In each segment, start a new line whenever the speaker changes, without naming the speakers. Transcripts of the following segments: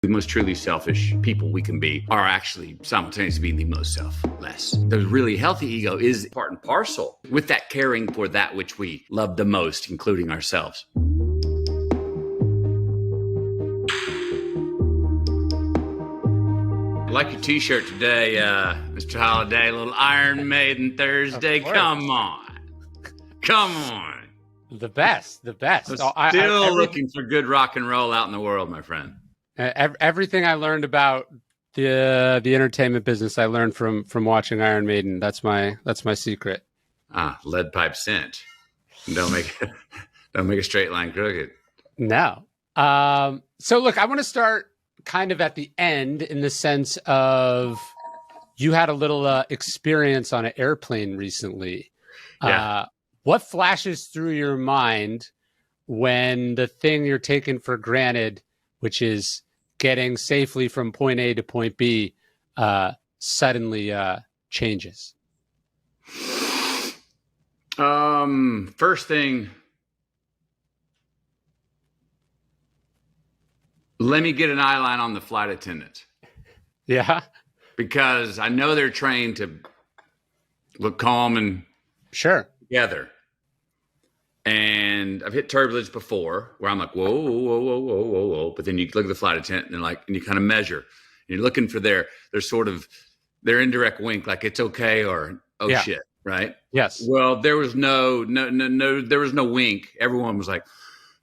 The most truly selfish people we can be are actually simultaneously being the most selfless. The really healthy ego is part and parcel with that caring for that which we love the most, including ourselves. I like your t-shirt today, Mr. Holiday. A little Iron Maiden Thursday. Come on. Come on.
The best.
I'm still looking for good rock and roll out in the world, my friend.
Everything I learned about the entertainment business, I learned from watching Iron Maiden. That's my secret.
Lead pipe cinch. Don't make a straight line crooked.
No. So look, I want to start kind of at the end in the sense of you had a little experience on an airplane recently.
Yeah.
What flashes through your mind when the thing you're taking for granted, which is getting safely from point A to point B, suddenly changes?
First thing, let me get an eye line on the flight attendants.
Yeah.
Because I know they're trained to look calm and together. And I've hit turbulence before where I'm like, whoa, whoa, whoa, whoa, whoa, whoa, whoa. But then you look at the flight attendant and you kind of measure. And you're looking for their indirect wink, like it's okay or shit, right?
Yes.
Well, there was no, there was no wink. Everyone was like,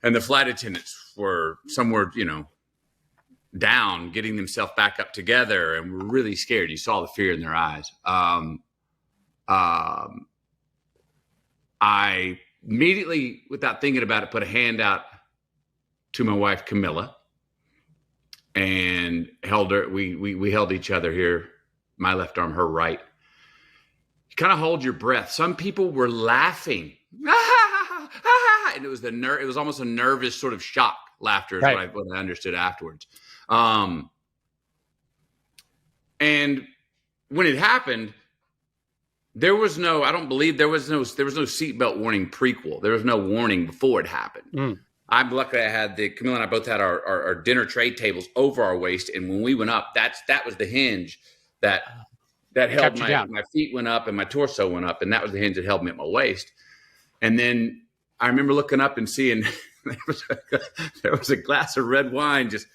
and the flight attendants were somewhere, down, getting themselves back up together, and were really scared. You saw the fear in their eyes. I immediately, without thinking about it, put a hand out to my wife, Camilla, and held her. We held each other here, my left arm, her right. You kind of hold your breath. Some people were laughing. And it was it was almost a nervous sort of shock laughter is right. what I understood afterwards. And when it happened, there was no seatbelt warning prequel. There was no warning before it happened. I'm lucky I had Camilla and I both had our dinner tray tables over our waist. And when we went up, that was the hinge that held my feet went up and my torso went up. And that was the hinge that held me at my waist. And then I remember looking up and seeing there was a glass of red wine just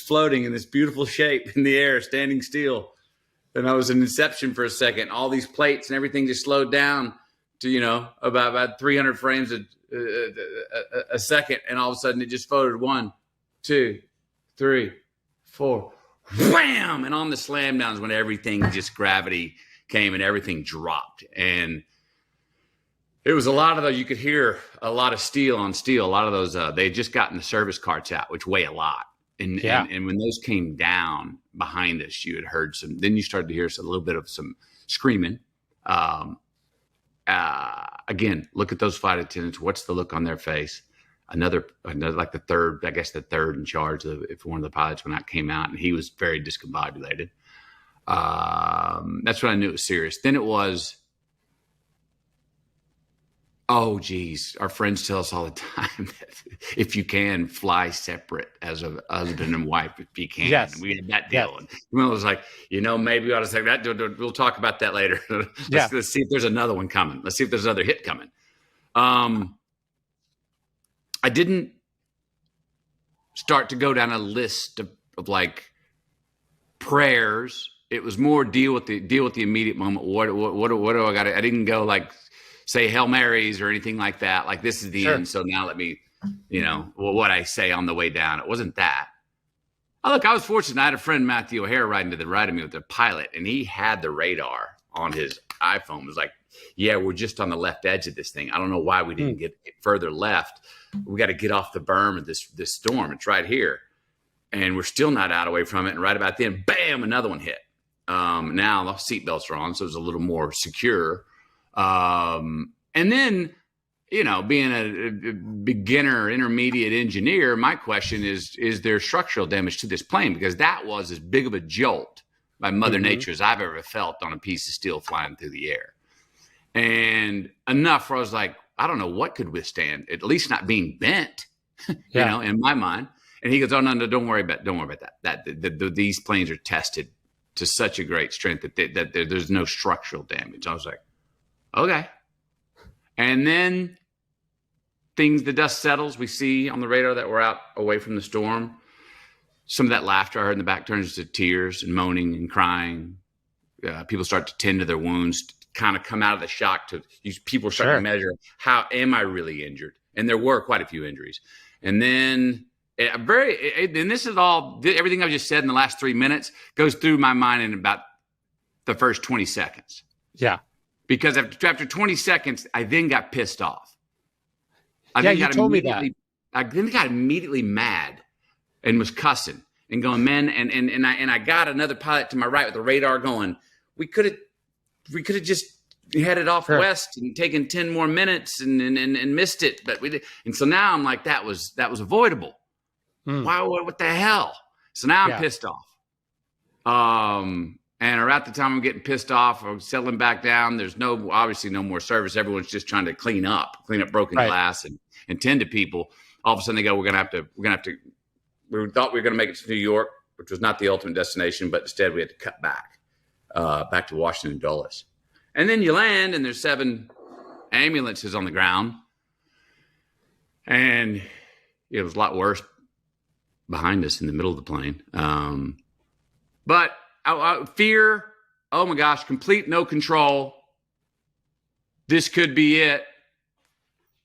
floating in this beautiful shape in the air, standing still. And I was in Inception for a second. All these plates and everything just slowed down to, about 300 frames a second. And all of a sudden it just floated 1, 2, 3, 4, wham! And on the slam downs when everything just gravity came and everything dropped. And it was a lot of those, you could hear a lot of steel on steel. A lot of those, they had just gotten the service carts out, which weigh a lot. And when those came down behind us, you had heard then you started to hear a little bit of some screaming. Again, look at those flight attendants. What's the look on their face? Another like the third in charge if one of the pilots went out, came out, and he was very discombobulated. That's when I knew it was serious. Then it was, oh, geez, our friends tell us all the time that if you can, fly separate as a husband and wife if you can.
Yes.
And we had that deal. Yes. And Camilla was like, maybe we ought to say that. We'll talk about that later. Let's see if there's another one coming. Let's see if there's another hit coming. I didn't start to go down a list of like prayers. It was more deal with the immediate moment. What do I got? I didn't go like say Hail Marys or anything like that. Like, this is the end. So now let me, what I say on the way down. It wasn't that. Oh, look, I was fortunate. I had a friend, Matthew O'Hare, riding to the right of me with the pilot, and he had the radar on his iPhone. It was like, yeah, we're just on the left edge of this thing. I don't know why we didn't get further left. We got to get off the berm of this storm. It's right here. And we're still not out away from it. And right about then, bam, another one hit. Now the seatbelts are on, so it's a little more secure. And then, being a beginner, intermediate engineer, my question is there structural damage to this plane? Because that was as big of a jolt by Mother Nature as I've ever felt on a piece of steel flying through the air. And enough where I was like, I don't know what could withstand, at least not being bent, in my mind. And he goes, oh, no, don't worry about that. These planes are tested to such a great strength that there's no structural damage. I was like, okay. And then the dust settles. We see on the radar that we're out away from the storm. Some of that laughter I heard in the back turns to tears and moaning and crying. People start to tend to their wounds, kind of come out of the shock people are starting to measure, how am I really injured? And there were quite a few injuries. And then and this is everything I've just said in the last 3 minutes goes through my mind in about the first 20 seconds.
Yeah.
Because after 20 seconds, I then got pissed off.
You told me that.
I then got immediately mad and was cussing and going, man, and I got another pilot to my right with the radar going, we could have just headed off west and taken 10 more minutes and missed it, but we did. And so now I'm like, that was avoidable. Why? What the hell? So now I'm pissed off. And around the time I'm getting pissed off, I'm settling back down. There's obviously no more service. Everyone's just trying to clean up broken glass and tend to people. All of a sudden they go, we thought we were going to make it to New York, which was not the ultimate destination, but instead we had to cut back to Washington Dulles. And then you land and there's 7 ambulances on the ground. And it was a lot worse behind us in the middle of the plane. But fear, oh my gosh, complete no control. This could be it.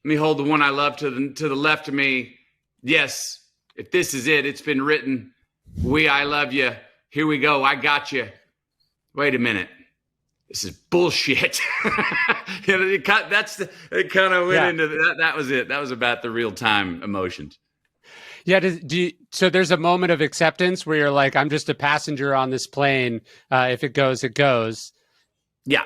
Let me hold the one I love to the left of me. Yes, if this is it, it's been written. I love you. Here we go. I got you. Wait a minute. This is bullshit. It kind of went into that. That was it. That was about the real time emotions.
Yeah. So there's a moment of acceptance where you're like, I'm just a passenger on this plane. If it goes, it goes.
Yeah.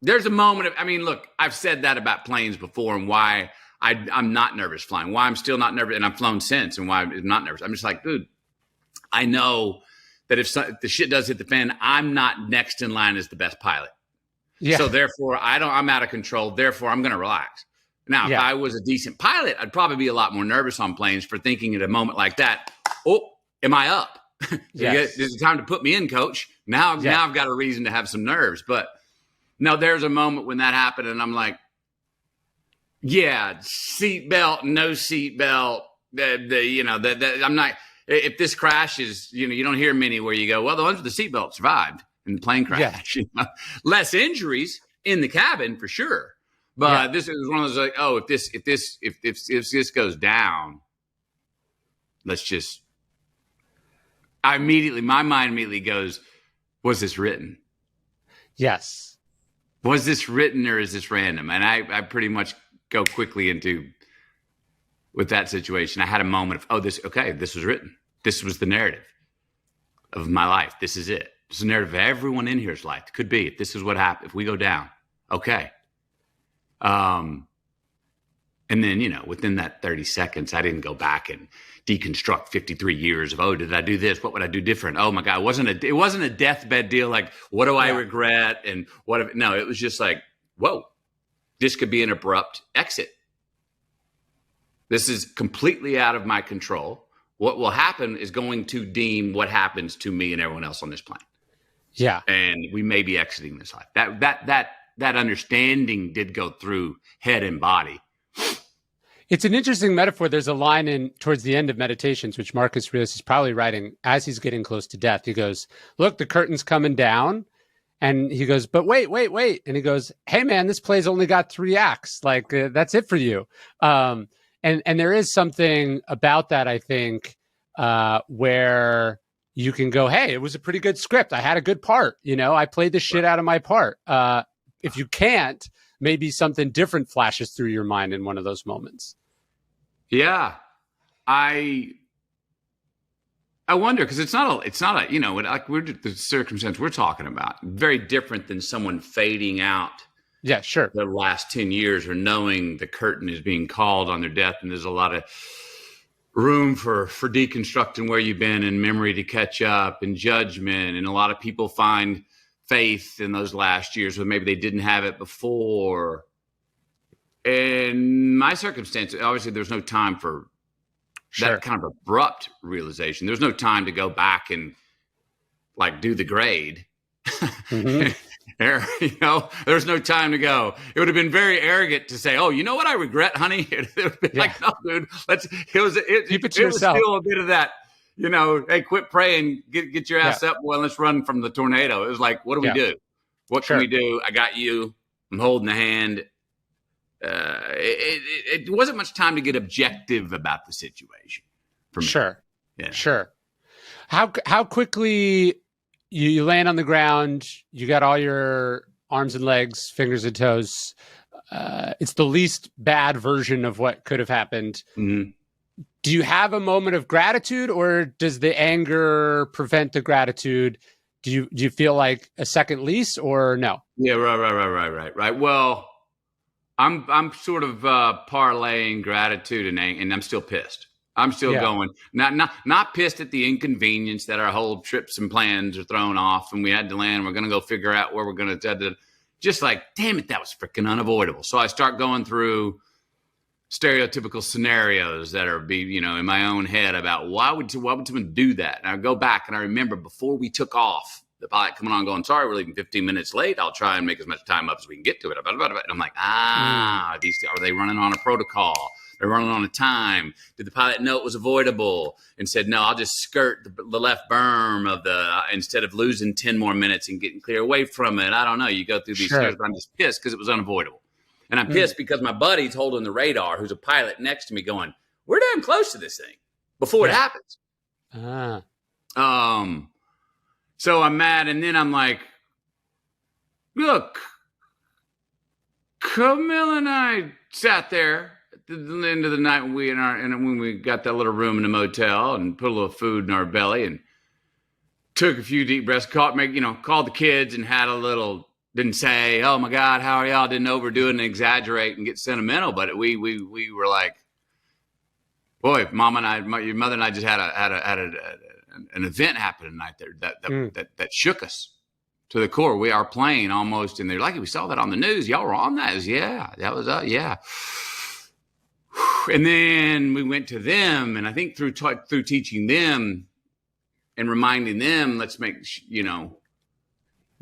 There's a moment of, look, I've said that about planes before and why I'm not nervous flying, why I'm still not nervous. And I've flown since and why I'm not nervous. I'm just like, dude, I know that if the shit does hit the fan, I'm not next in line as the best pilot. Yeah. So therefore I'm out of control. Therefore I'm going to relax. Now, if I was a decent pilot, I'd probably be a lot more nervous on planes for thinking at a moment like that, oh, am I up? Yes. It's time to put me in, coach. Now I've got a reason to have some nerves. But no, there's a moment when that happened and I'm like, yeah, seatbelt, no seatbelt. I'm not, if this crashes, you don't hear many where you go, well, the ones with the seatbelt survived in the plane crash. Yeah. Less injuries in the cabin for sure. But this is one of those like, oh, if this goes down, let's just. My mind immediately goes, was this written?
Yes.
Was this written or is this random? And I pretty much go quickly into with that situation. I had a moment of, this was written. This was the narrative of my life. This is it. This is the narrative of everyone in here's life. It could be if this is what happened. If we go down, okay. And then, within that 30 seconds, I didn't go back and deconstruct 53 years of, did I do this? What would I do different? Oh my God. It wasn't a deathbed deal. Like, what do I regret? And no, it was just like, whoa, this could be an abrupt exit. This is completely out of my control. What will happen is going to deem what happens to me and everyone else on this plane. Yeah. And we may be exiting this life. That understanding did go through head and body.
It's an interesting metaphor. There's a line towards the end of Meditations, which Marcus Aurelius is probably writing as he's getting close to death. He goes, look, the curtain's coming down. And he goes, but wait. And he goes, hey, man, this play's only got 3 acts. Like, that's it for you. And there is something about that, I think, where you can go, hey, it was a pretty good script. I had a good part. I played the shit out of my part. If you can't, maybe something different flashes through your mind in one of those moments.
Yeah. I wonder, because it's not a, like the circumstance we're talking about, very different than someone fading out.
Yeah, sure.
The last 10 years or knowing the curtain is being called on their death. And there's a lot of room for deconstructing where you've been and memory to catch up and judgment. And a lot of people find faith in those last years where maybe they didn't have it before. In my circumstance, obviously there's no time for that kind of abrupt realization. There's no time to go back and like do the grade.
Mm-hmm.
There's no time to go. It would have been very arrogant to say, "Oh, you know what I regret, honey." It would have been like, "No, dude, keep it
to yourself."
Was still a bit of that, hey, quit praying, get your ass up, well, let's run from the tornado. It was like, what do we do? What can we do? I got you. I'm holding the hand. It wasn't much time to get objective about the situation for me.
Sure. How quickly you land on the ground, you got all your arms and legs, fingers and toes. It's the least bad version of what could have happened.
Mm-hmm.
Do you have a moment of gratitude, or does the anger prevent the gratitude? Do you feel like a second lease, or no?
Yeah, right. Well, I'm sort of parlaying gratitude and I'm still pissed. I'm still going, not pissed at the inconvenience that our whole trips and plans are thrown off and we had to land. We're going to go figure out where we're going to, just like, damn it, that was freaking unavoidable. So I start going through stereotypical scenarios that are in my own head about why would someone do that? And I go back and I remember before we took off, the pilot coming on going, sorry, we're leaving 15 minutes late. I'll try and make as much time up as we can get to it. And I'm like, are they running on a protocol? They're running on a time. Did the pilot know it was avoidable and said, no, I'll just skirt the left berm of instead of losing 10 more minutes and getting clear away from it? I don't know. You go through these stairs, but I'm just pissed because it was unavoidable. And I'm pissed because my buddy's holding the radar, who's a pilot next to me going, we're damn close to this thing before it happens. So I'm mad. And then I'm like, look, Camille and I sat there at the end of the night when we got that little room in the motel and put a little food in our belly and took a few deep breaths, called the kids and had a little, didn't say, oh my God, how are y'all? Didn't overdo it and exaggerate and get sentimental. But we were like, boy, your mother and I just had an event happen tonight there that shook us to the core. We are playing almost, and they're like, we saw that on the news. Y'all were on that. That was yeah. And then we went to them, and I think through teaching them and reminding them, let's make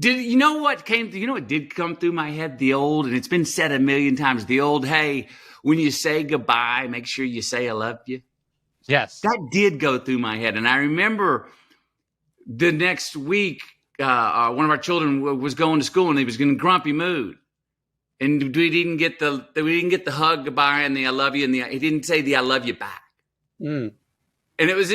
what did come through my head? The old, and it's been said a million times, the old, hey, when you say goodbye, make sure you say I love you.
Yes.
That did go through my head. And I remember the next week, one of our children was going to school and he was in a grumpy mood. And we didn't get the hug goodbye and the I love you and he didn't say the I love you back. And it was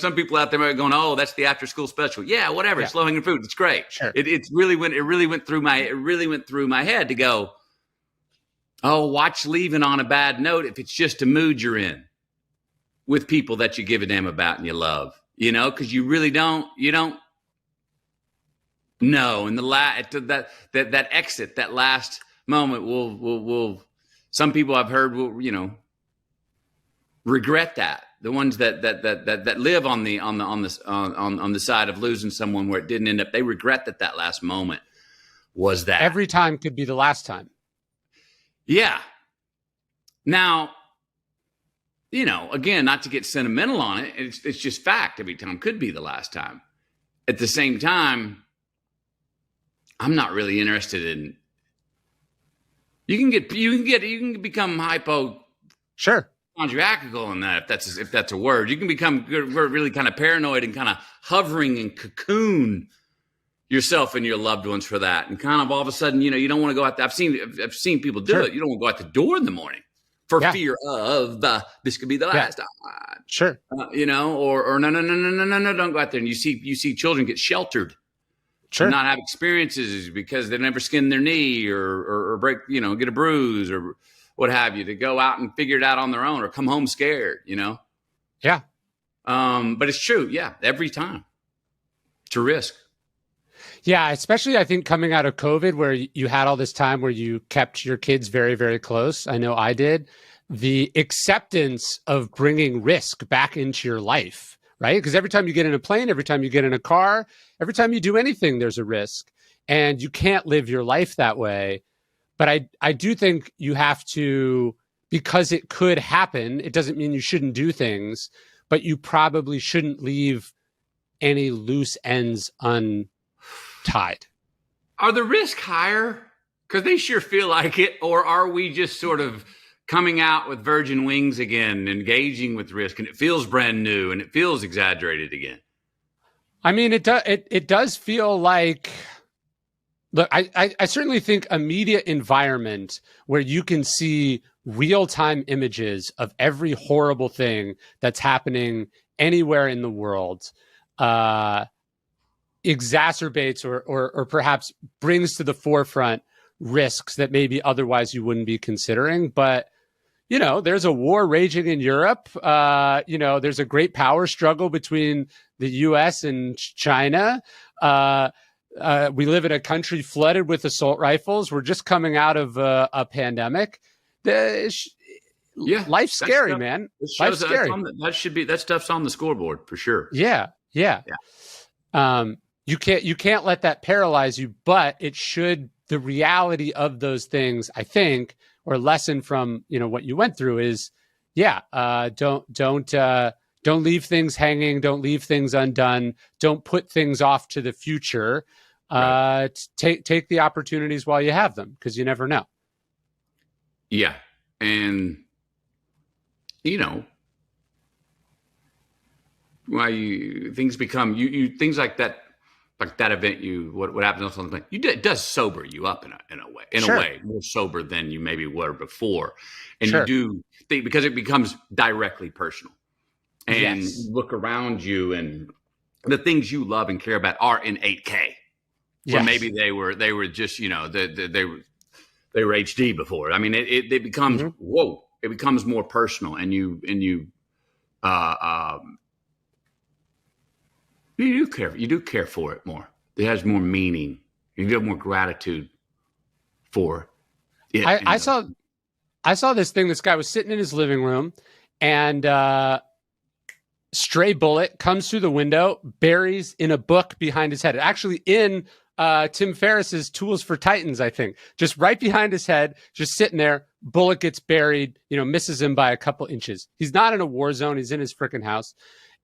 some people out there might be going, oh, that's the after school special. Yeah, whatever. Yeah. It's low hanging fruit. It's great.
Sure.
It really went through my head to go, oh, watch leaving on a bad note if it's just a mood you're in with people that you give a damn about and you love, because you really don't know. And that exit, that last moment will some people I've heard will, regret that. The ones that live on the side of losing someone where it didn't end up, they regret that last moment was that.
Every time could be the last time.
Yeah. Now, again, not to get sentimental on it, it's just fact. Every time could be the last time. At the same time, I'm not really interested in. You can become hypo.
Sure.
Chondriacal in that, if that's a word. You can become really kind of paranoid and kind of hovering and cocoon yourself and your loved ones for that, and kind of all of a sudden, you don't want to go out there. I've seen people do it. You don't want to go out the door in the morning for fear of this could be the last time.
Sure.
Or no, don't go out there. And you see children get sheltered, not have experiences because they never skinned their knee or break, get a bruise or what have you, to go out and figure it out on their own or come home scared.
Yeah.
But it's true. Yeah, every time it's a risk.
Yeah, especially I think coming out of COVID where you had all this time where you kept your kids very, very close. I know I did. The acceptance of bringing risk back into your life, right? Because every time you get in a plane, every time you get in a car, every time you do anything, there's a risk. And you can't live your life that way. But I do think you have to because it could happen. It doesn't mean you shouldn't do things, but you probably shouldn't leave any loose ends untied.
Are the risks higher? Because they sure feel like it. Or are we just sort of coming out with virgin wings again, engaging with risk, and it feels brand new and it feels exaggerated again?
I mean, it does feel like, look, I certainly think a media environment where you can see real-time images of every horrible thing that's happening anywhere in the world exacerbates or perhaps brings to the forefront risks that maybe otherwise you wouldn't be considering. But, you know, there's a war raging in Europe. You know, there's a great power struggle between the U.S. and China. We live in a country flooded with assault rifles. We're just coming out of a pandemic. Life's scary,
stuff,
man. Life's scary.
That stuff's on the scoreboard for sure.
Yeah. You can't let that paralyze you, but it should. The reality of those things, I think, or lesson from, you know, what you went through is, don't leave things hanging. Don't leave things undone. Don't put things off to the future. Right. Take the opportunities while you have them, because you never know.
Yeah. And, you know, why things become, things like that event, what happens on something, it does sober you up in a way, more sober than you maybe were before. And you do think, because it becomes directly personal. And you look around you, and the things you love and care about are in 8K. Yes. Or maybe they were just, you know, they were HD before. I mean, it becomes it becomes more personal, and you do care for it more. It has more meaning. You have more gratitude for it.
I saw this thing. This guy was sitting in his living room, and stray bullet comes through the window, buries in a book behind his head. Actually, in Tim Ferriss's Tools for Titans, I think, just right behind his head, just sitting there. Bullet gets buried, you know, misses him by a couple inches. He's not in a war zone. He's in his freaking house.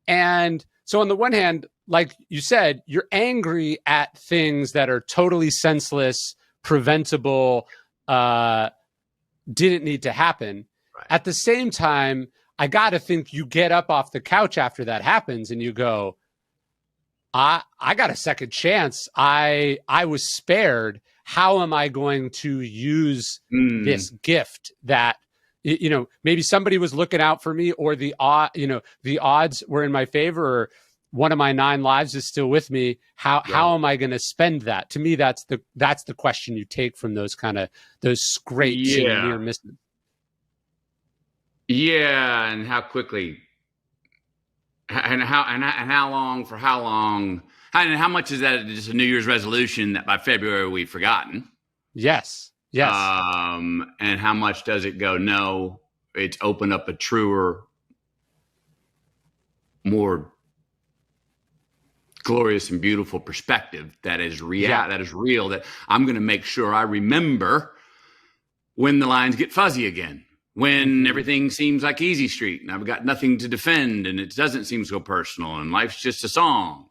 And so on the one hand, like you said, you're angry at things that are totally senseless, preventable, didn't need to happen. Right. At the same time, I got to think you get up off the couch after that happens and you go, I got a second chance. I was spared. How am I going to use this gift that, you know, maybe somebody was looking out for me, or the odds were in my favor, or one of my 9 lives is still with me. How am I going to spend that? To me, that's the question you take from those scrapes and near misses.
Yeah, and how quickly, and how long, for how long, and how much is that just a New Year's resolution that by February we've forgotten?
Yes.
And how much does it go, no, it's opened up a truer, more glorious and beautiful perspective that is that is real, that I'm going to make sure I remember when the lines get fuzzy again, when everything seems like easy street and I've got nothing to defend and it doesn't seem so personal and life's just a song.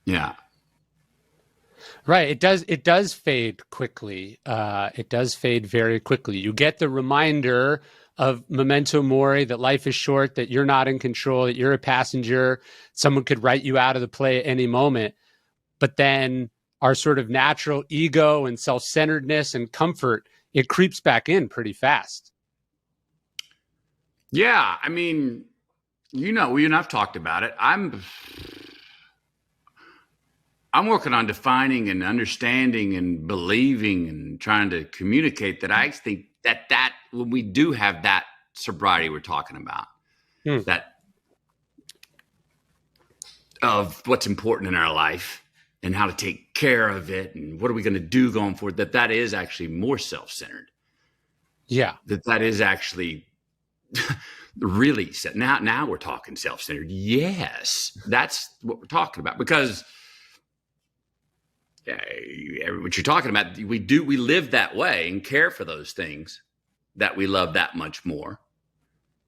Yeah.
Right. It does fade quickly. It does fade very quickly. You get the reminder of memento mori, that life is short, that you're not in control, that you're a passenger. Someone could write you out of the play at any moment. But then our sort of natural ego and self-centeredness and comfort, it creeps back in pretty fast.
Yeah. I mean, you know, you and I've talked about it. I'm working on defining and understanding and believing and trying to communicate that I think that when we do have that sobriety we're talking about, that of what's important in our life and how to take care of it and what are we going to do going forward, that is actually more self-centered.
Yeah.
That is actually really set. Now we're talking self-centered. Yes, that's what we're talking about, because what you're talking about, we live that way and care for those things. that we love that much more,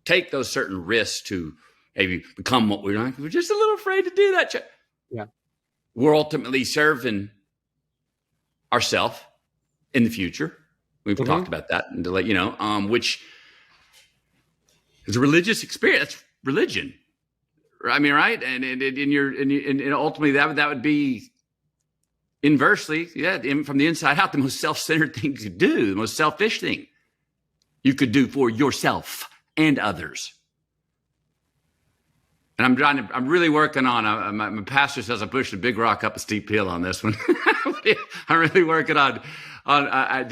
take those certain risks to maybe become what we're not. We're just a little afraid to do that.
Yeah.
We're ultimately serving ourselves in the future. We've talked about that, and to let you know, which is a religious experience. That's religion. I mean, right? And ultimately that would be inversely, from the inside out, the most self-centered thing to do, the most selfish thing you could do for yourself and others. And I'm really working on, my pastor says I pushed a big rock up a steep hill on this one. I'm really working on, I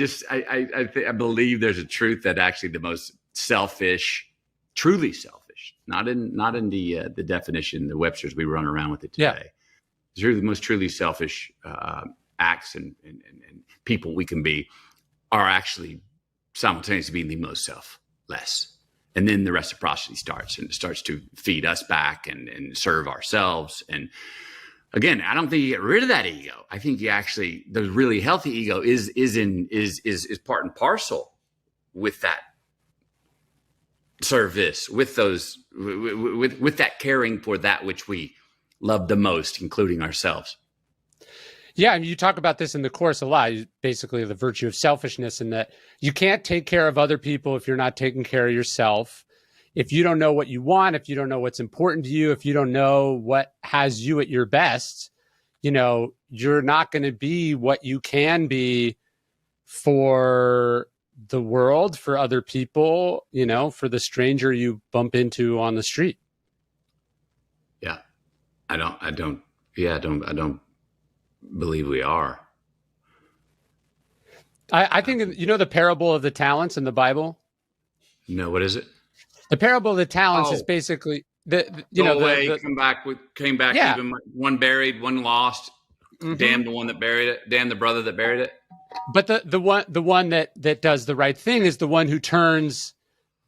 believe there's a truth that actually the most selfish, truly selfish, not in the definition, the Webster's we run around with it today. Yeah. The most truly selfish acts and people we can be are actually simultaneously being the most selfless. And then the reciprocity starts, and it starts to feed us back and serve ourselves. And again, I don't think you get rid of that ego. I think you actually, the really healthy ego is part and parcel with that service, with those, with that caring for that which we love the most, including ourselves.
Yeah, I mean, you talk about this in the course a lot, basically the virtue of selfishness, and that you can't take care of other people if you're not taking care of yourself. If you don't know what you want, if you don't know what's important to you, if you don't know what has you at your best, you're not going to be what you can be for the world, for other people, for the stranger you bump into on the street.
Yeah, I don't believe we are.
I think, the parable of the talents in the Bible?
No, what is it?
The parable of the talents is basically
came back,
yeah.
Even one buried, one lost, damn the one that buried it, damn the brother that buried it.
But the one that does the right thing is the one who turns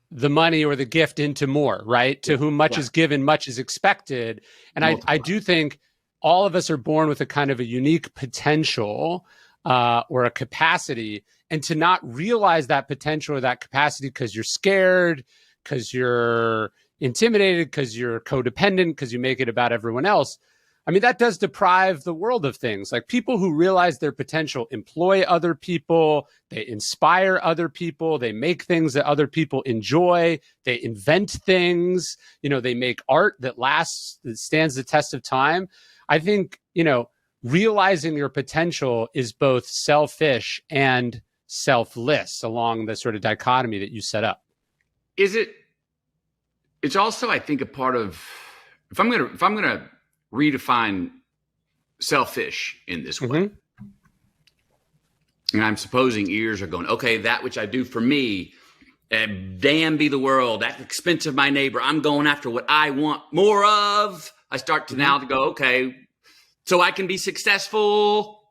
the money or the gift into more, right? To whom much is given, much is expected. And I do think all of us are born with a kind of a unique potential or a capacity, and to not realize that potential or that capacity because you're scared, because you're intimidated, because you're codependent, because you make it about everyone else. I mean, that does deprive the world of things. Like, people who realize their potential employ other people, they inspire other people, they make things that other people enjoy, they invent things, they make art that lasts, that stands the test of time. I think, realizing your potential is both selfish and selfless along the sort of dichotomy that you set up.
It's also, I think, a part of, if I'm gonna redefine selfish in this way, and I'm supposing ears are going, okay, that which I do for me, damn be the world, at the expense of my neighbor, I'm going after what I want more of. I start to now to go, okay, so I can be successful.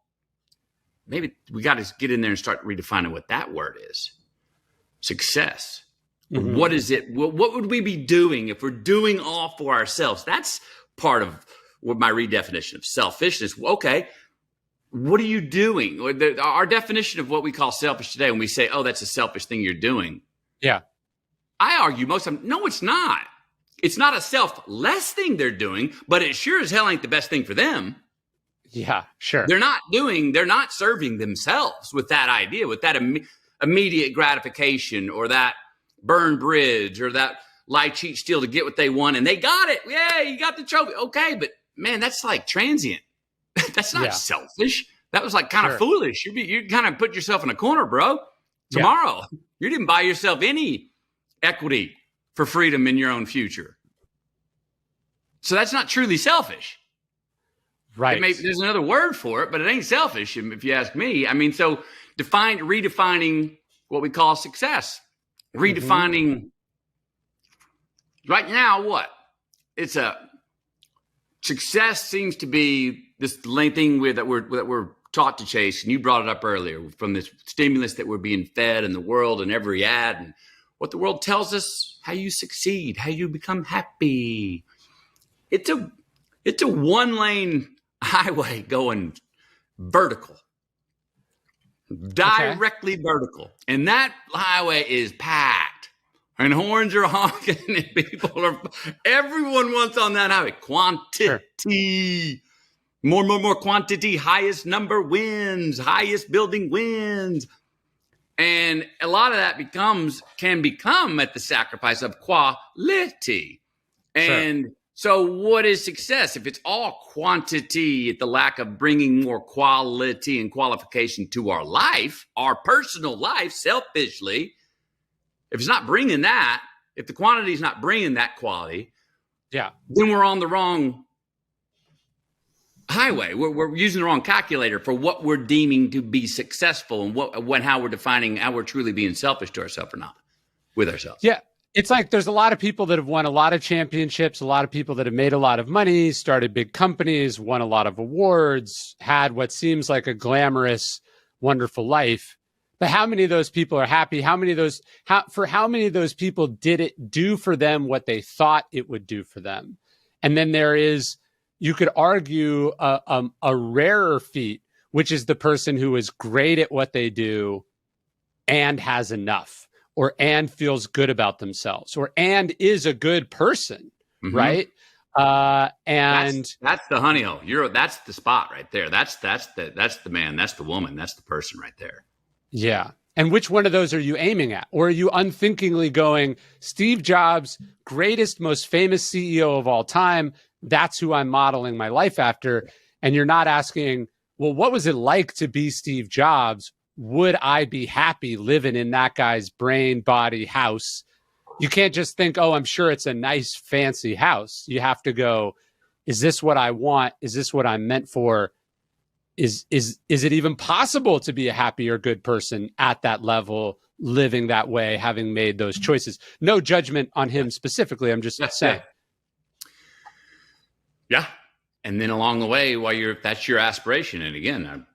Maybe we got to get in there and start redefining what that word is. Success. What is it? What would we be doing if we're doing all for ourselves? That's part of what my redefinition of selfishness. Okay, what are you doing? Our definition of what we call selfish today, when we say, oh, that's a selfish thing you're doing.
Yeah.
I argue most of them, no, it's not. It's not a selfless thing they're doing, but it sure as hell ain't the best thing for them.
Yeah, sure.
They're not serving themselves with that idea, with that immediate gratification, or that burn bridge, or that lie, cheat, steal to get what they want. And they got it. Yeah, you got the trophy. Okay, but man, that's like transient. That's not selfish. That was like kind of foolish. You kind of put yourself in a corner, bro. Tomorrow, you didn't buy yourself any equity for freedom in your own future. So that's not truly selfish.
Right.
There's another word for it, but it ain't selfish, if you ask me. I mean, so redefining what we call success. Redefining right now what? It's a success seems to be this thing that we're taught to chase, and you brought it up earlier, from this stimulus that we're being fed in the world and every ad, and what the world tells us how you succeed, how you become happy. It's a one-lane highway going vertical. directly vertical. And that highway is packed. And horns are honking and everyone wants on that highway. Quantity. Sure. More quantity. Highest number wins. Highest building wins. And a lot of that can become at the sacrifice of quality. And so what is success? If it's all quantity at the lack of bringing more quality and qualification to our life, our personal life, selfishly, if it's not bringing that, if the quantity is not bringing that quality, then we're on the wrong highway. We're using the wrong calculator for what we're deeming to be successful and how we're defining how we're truly being selfish to ourselves or not with ourselves.
Yeah. It's like there's a lot of people that have won a lot of championships, a lot of people that have made a lot of money, started big companies, won a lot of awards, had what seems like a glamorous, wonderful life. But how many of those people are happy? How many of those people did it do for them what they thought it would do for them? And then there is, you could argue, a rarer feat, which is the person who is great at what they do and has enough, and feels good about themselves, and is a good person, right? And
that's the honeyhole. That's the spot right there. That's the man. That's the woman. That's the person right there.
Yeah. And which one of those are you aiming at? Or are you unthinkingly going, Steve Jobs, greatest, most famous CEO of all time, that's who I'm modeling my life after? And you're not asking, well, what was it like to be Steve Jobs? Would I be happy living in that guy's brain, body, house? You can't just think, oh, I'm sure it's a nice, fancy house. You have to go, is this what I want? Is this what I'm meant for? Is it even possible to be a happy or good person at that level, living that way, having made those choices? No judgment on him specifically. I'm just saying.
Yeah. And then along the way, that's your aspiration. And again,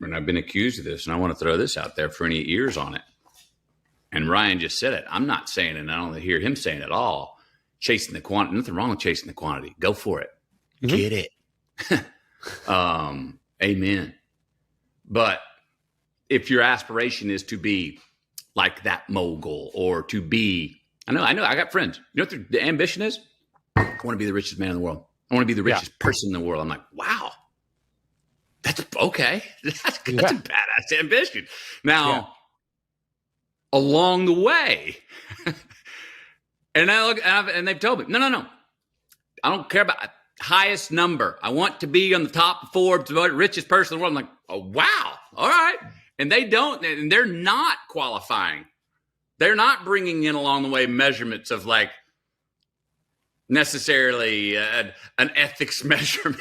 I've been accused of this, and I want to throw this out there for any ears on it. And Ryan just said it. I'm not saying it, and I don't hear him saying it at all. Chasing the quantity. Nothing wrong with chasing the quantity. Go for it. Get it. Amen. But if your aspiration is to be like that mogul, or to be, I know, I got friends. You know what the ambition is? I want to be the richest man in the world. I want to be the richest person in the world. I'm like, wow. That's okay. That's a badass ambition. Now, along the way, and they've told me, no. I don't care about highest number. I want to be on the top of Forbes, the richest person in the world. I'm like, oh, wow. All right. And they're not qualifying. They're not bringing in along the way measurements of like necessarily an ethics measurement.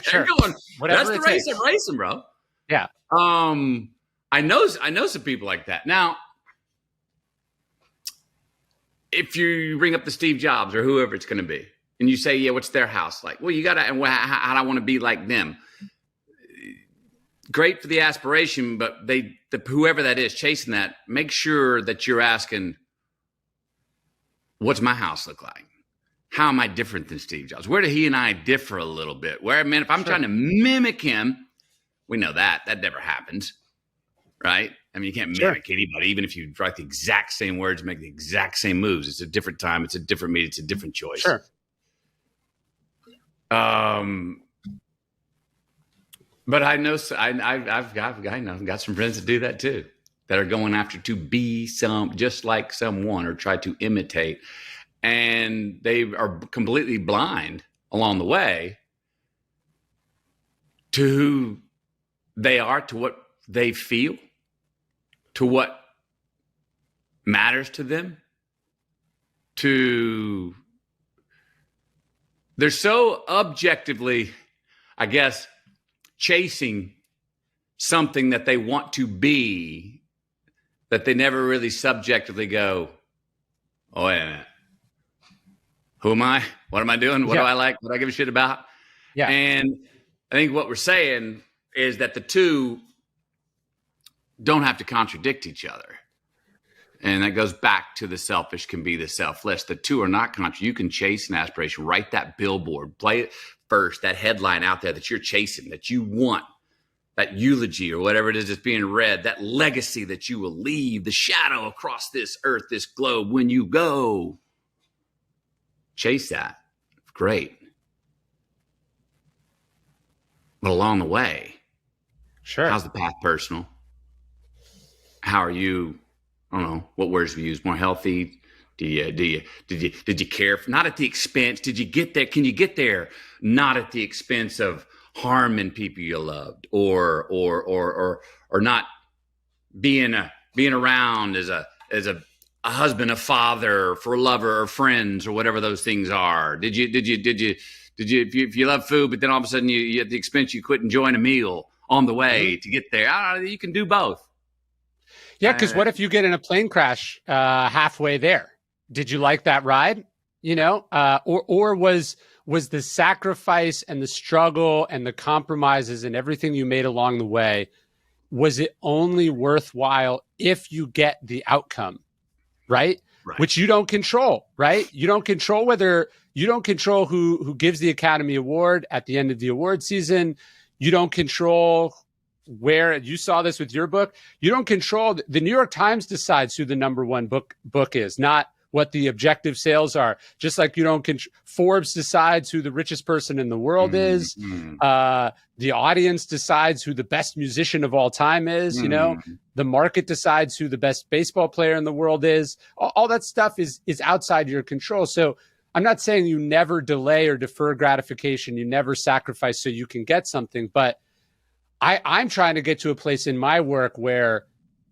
Sure.
That's the race I'm racing, bro.
Yeah.
I know some people like that. Now, if you bring up the Steve Jobs or whoever it's going to be, and you say, yeah, what's their house like? Well, you got to, how do I want to be like them? Great for the aspiration, but whoever that is chasing that, make sure that you're asking, what's my house look like? How am I different than Steve Jobs? Where do he and I differ a little bit? If I'm trying to mimic him, we know that never happens, right? I mean, you can't mimic anybody, even if you write the exact same words, make the exact same moves. It's a different time. It's a different meeting. It's a different choice.
Sure.
But I know I've got some friends that do that too, that are going after to be just like someone or try to imitate, and they are completely blind along the way to who they are, to what they feel, to what matters to them, they're so objectively, I guess, chasing something that they want to be that they never really subjectively go, oh, wait a minute. Who am I? What am I doing? What do I like? What do I give a shit about?
Yeah.
And I think what we're saying is that the two don't have to contradict each other. And that goes back to the selfish can be the selfless. The two are not contradictory. You can chase an aspiration, write that billboard, play it first, that headline out there that you're chasing, that you want. that eulogy or whatever it is that's being read, that legacy that you will leave, the shadow across this earth, this globe when you go. Chase that. Great. But along the way,
sure.
How's the path personal? How are you? I don't know what words we use. More healthy? Did you care? Not at the expense. Did you get there? Can you get there? Not at the expense of harming people you loved, or not being around as a husband, a father, for a lover or friends or whatever those things are. Did you if you love food, but then all of a sudden you at the expense you quit enjoying a meal on the way to get there? I don't know, you can do both.
Yeah, because what if you get in a plane crash halfway there? Did you like that ride? Or was the sacrifice and the struggle and the compromises and everything you made along the way, was it only worthwhile if you get the outcome, right? Which you don't control, right? You don't control who gives the Academy Award at the end of the award season. You don't control where, you saw this with your book. You don't control, the New York Times decides who the number one book is, not what the objective sales are. Just like you don't Forbes decides who the richest person in the world is. The audience decides who the best musician of all time is. The market decides who the best baseball player in the world is. All that stuff is outside your control. So I'm not saying you never delay or defer gratification. You never sacrifice so you can get something. But I'm trying to get to a place in my work where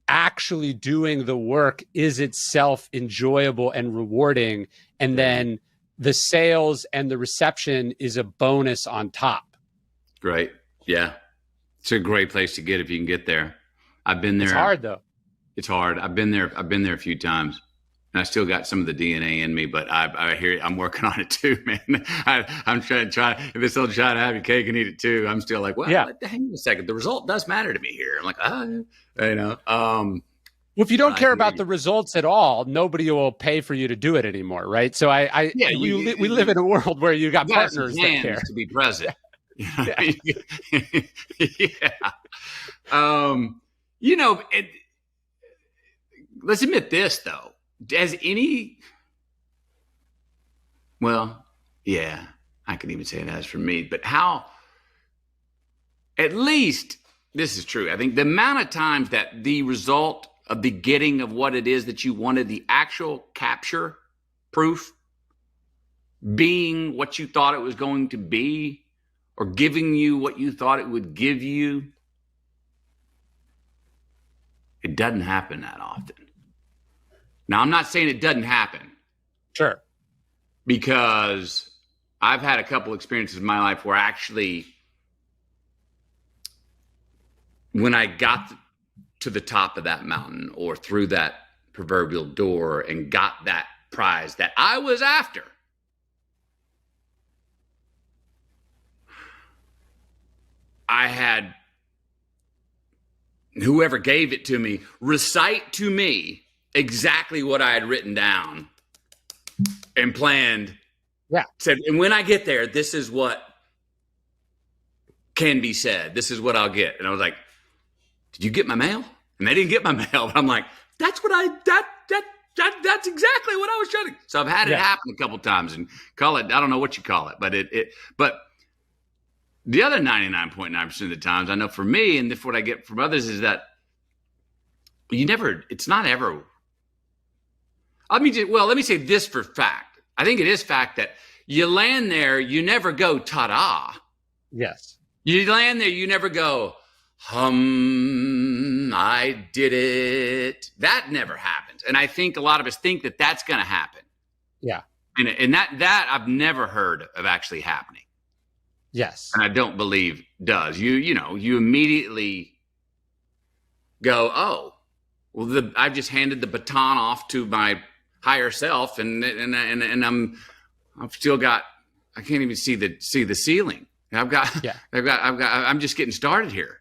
actually doing the work is itself enjoyable and rewarding. And then the sales and the reception is a bonus on top.
Great. Yeah. It's a great place to get if you can get there. I've been there.
It's hard though.
It's hard. I've been there a few times. And I still got some of the DNA in me, but I hear I'm working on it too, man. I'm trying. If it's still trying to have your cake and eat it too, I'm still like, well, hang on a second. The result does matter to me here. I'm like,
well, if you don't care about the results at all, nobody will pay for you to do it anymore, right? So we live in a world where you got partners that care
to be present. Let's admit this though. I can even say that as for me, but at least this is true. I think the amount of times that the result of the getting of what it is that you wanted, the actual capture proof, being what you thought it was going to be, or giving you what you thought it would give you, it doesn't happen that often. Now, I'm not saying it doesn't happen.
Sure.
Because I've had a couple experiences in my life where actually, when I got to the top of that mountain or through that proverbial door and got that prize that I was after, I had whoever gave it to me recite to me exactly what I had written down and planned.
Yeah.
Said, and when I get there, this is what can be said. This is what I'll get. And I was like, did you get my mail? And they didn't get my mail. But I'm like, that's exactly what I was trying to. So I've had it happen a couple times and call it, I don't know what you call it, but the other 99.9% of the times, I know for me, and what I get from others is that it's not ever. Let me say this for fact. I think it is fact that you land there, you never go ta-da.
Yes.
You land there, you never go, I did it. That never happens. And I think a lot of us think that that's going to happen.
Yeah.
And that I've never heard of actually happening.
Yes.
And I don't believe does. You immediately go, oh, well, I've just handed the baton off to my higher self, and I've still got, I can't even see the ceiling. I'm just getting started here.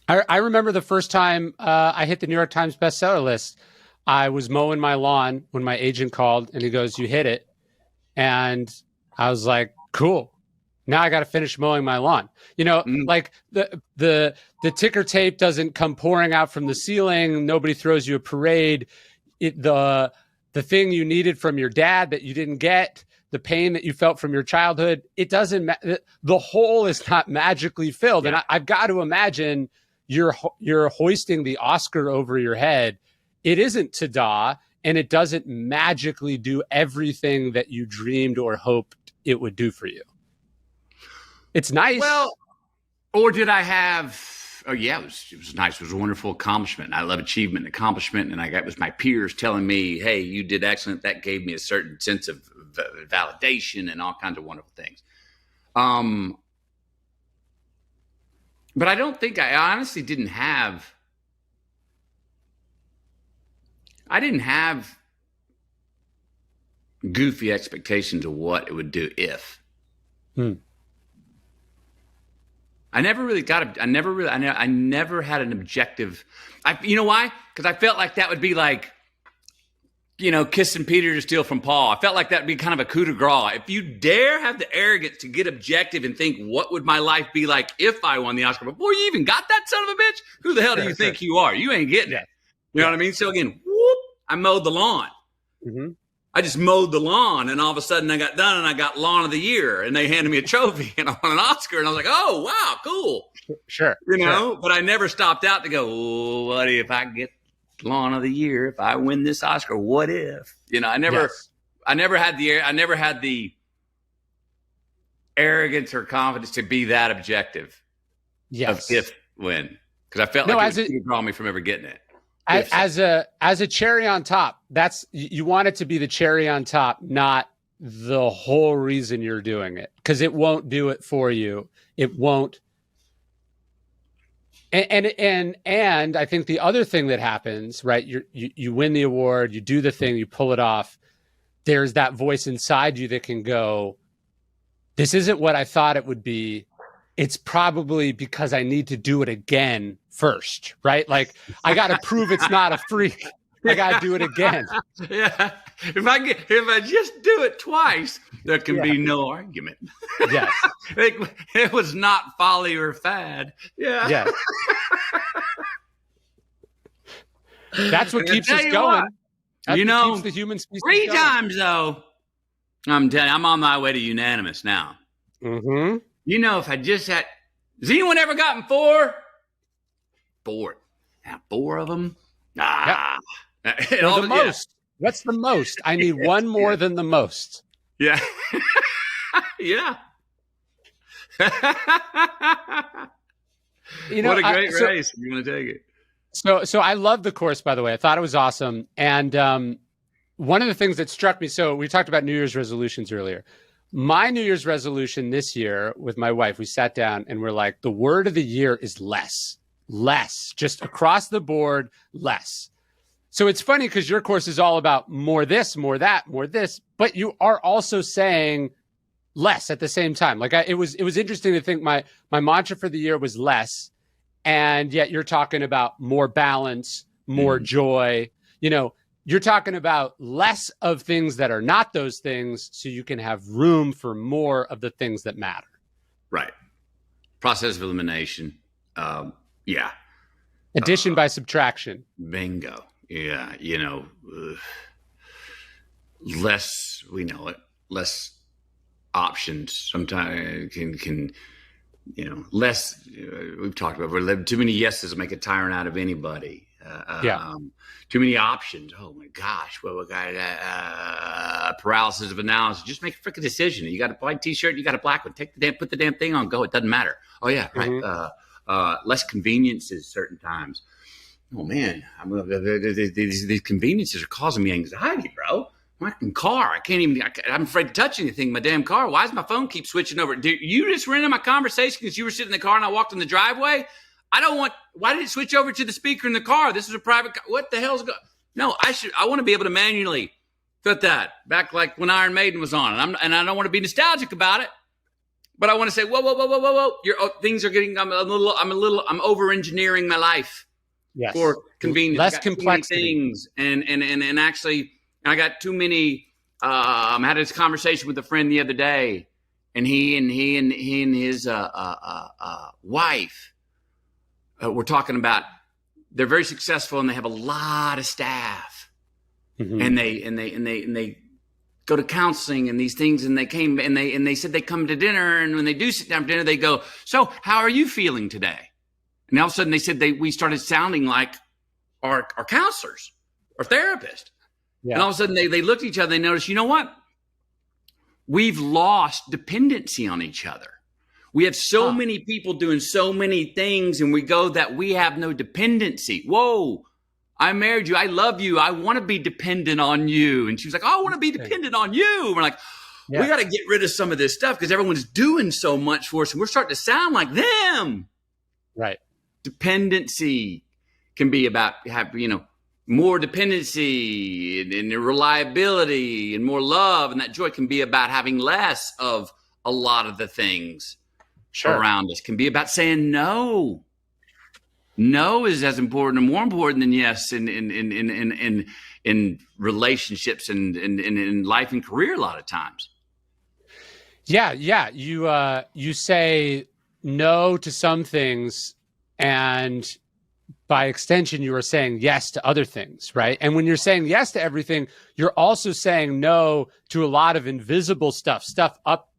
I remember the first time I hit the New York Times bestseller list. I was mowing my lawn when my agent called, and he goes, "You hit it," and I was like, "Cool." Now I got to finish mowing my lawn. Like the ticker tape doesn't come pouring out from the ceiling. Nobody throws you a parade. The thing you needed from your dad that you didn't get, the pain that you felt from your childhood, it doesn't. The hole is not magically filled. Yeah. And I've got to imagine you're hoisting the Oscar over your head. It isn't ta-da, and it doesn't magically do everything that you dreamed or hoped it would do for you. It's nice.
Well, or did I have? Oh yeah, it was nice. It was a wonderful accomplishment. I love achievement and accomplishment, and it was my peers telling me, "Hey, you did excellent." That gave me a certain sense of validation and all kinds of wonderful things. But I don't think I honestly didn't have. I didn't have goofy expectations of what it would do if. I never had an objective. You know why? Because I felt like that would be like, kissing Peter to steal from Paul. I felt like that would be kind of a coup de grace. If you dare have the arrogance to get objective and think, what would my life be like if I won the Oscar? Before you even got that son of a bitch, who the hell do you think you are? You ain't getting it. You know what I mean? So again, whoop, I mowed the lawn. Mm-hmm. I just mowed the lawn, and all of a sudden I got done, and I got Lawn of the Year, and they handed me a trophy, and I won an Oscar, and I was like, oh, wow, cool.
Sure.
But I never stopped out to go, oh, what if I get Lawn of the Year? If I win this Oscar, what if? I never had the arrogance or confidence to be that objective.
Yes.
Of if win, because I felt like it would draw me from ever getting it.
As a cherry on top, you want it to be the cherry on top, not the whole reason you're doing it, because it won't do it for you. It won't. And I think the other thing that happens, right? You win the award, you do the thing, you pull it off. There's that voice inside you that can go, this isn't what I thought it would be. It's probably because I need to do it again first, right? Like I got to prove it's not a freak. I got to do it again.
Yeah. If I just do it twice, there can be no argument.
Yes.
It was not folly or fad. Yeah.
Yes. That's what keeps us going. That's what keeps the human species
3
going.
times though, I'm telling you, I'm on my way to unanimous now.
Mm-hmm.
If I just had, has anyone ever gotten 4? 4. Now 4 of them.
Yep. The most. What's the most? I need one more than the most.
Yeah. Yeah. What a great race. You want to take it.
So I love the course, by the way. I thought it was awesome. And one of the things that struck me, so we talked about New Year's resolutions earlier. My New Year's resolution this year with my wife, we sat down and we're like, the word of the year is less, just across the board, less. So it's funny because your course is all about more this, more that, more this, but you are also saying less at the same time. Like it was interesting to think my mantra for the year was less, and yet you're talking about more balance, more joy. You're talking about less of things that are not those things, so you can have room for more of the things that matter.
Right. Process of elimination. Yeah.
Addition by subtraction.
Bingo. Yeah. Less, we know it, less options. Sometimes can less, we've talked about, too many yeses make a tyrant out of anybody. Too many options. Oh my gosh. Well, we got paralysis of analysis. Just make a freaking decision. You got a white t-shirt, you got a black one. Put the damn thing on, go. It doesn't matter. Oh yeah. Right. Less conveniences certain times. Oh man. These conveniences are causing me anxiety, bro. My car. I'm afraid to touch anything in my damn car. Why does my phone keep switching over? Did you just run into my conversation because you were sitting in the car and I walked in the driveway? Why did it switch over to the speaker in the car? This is a private car. What the hell's going? No, I want to be able to manually put that back like when Iron Maiden was on. And I don't want to be nostalgic about it, but I want to say, whoa. Things are getting, I'm over-engineering my life for convenience.
Less complexity.
Things. And actually, I got too many, I had this conversation with a friend the other day, and he and his wife were talking about they're very successful and they have a lot of staff, and they go to counseling and these things, and they said they come to dinner, and when they do sit down for dinner, they go, "So how are you feeling today?" And all of a sudden they said we started sounding like our counselors, our therapists. Yeah. And all of a sudden they looked at each other, they noticed, you know what? We've lost dependency on each other. We have so many people doing so many things, and we go that we have no dependency. Whoa, I married you. I love you. I want to be dependent on you. And she was like, oh, I want to be dependent on you. And we're like, we got to get rid of some of this stuff because everyone's doing so much for us, and we're starting to sound like them.
Right.
Dependency can be about more dependency and reliability and more love, and that joy can be about having less of a lot of the things around us. Can be about saying no. No is as important and more important than yes in relationships and in life and career a lot of times.
Yeah. You say no to some things, and by extension, you are saying yes to other things, right? And when you're saying yes to everything, you're also saying no to a lot of invisible stuff up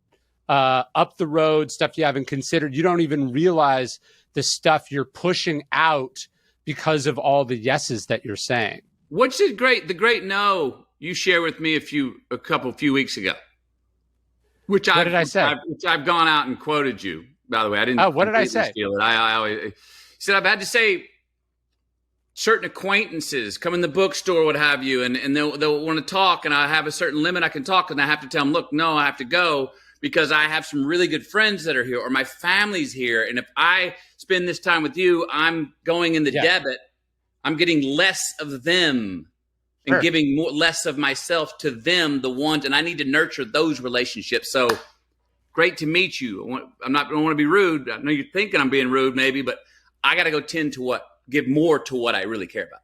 the road, stuff you haven't considered. You don't even realize the stuff you're pushing out because of all the yeses that you're saying.
What's the great no you shared with me a few weeks ago? What did I say? Which I've gone out and quoted you. By the way, I didn't.
Oh, what did I say?
Steal it. I always said I've had to say certain acquaintances come in the bookstore, what have you, and they'll want to talk, and I have a certain limit I can talk, and I have to tell them, look, no, I have to go because I have some really good friends that are here, or my family's here, and if I spend this time with you, I'm going in the debit. I'm getting less of them and giving less of myself to them, the ones, and I need to nurture those relationships. So great to meet you. I don't want to be rude. I know you're thinking I'm being rude maybe, but I got to go give more to what I really care about.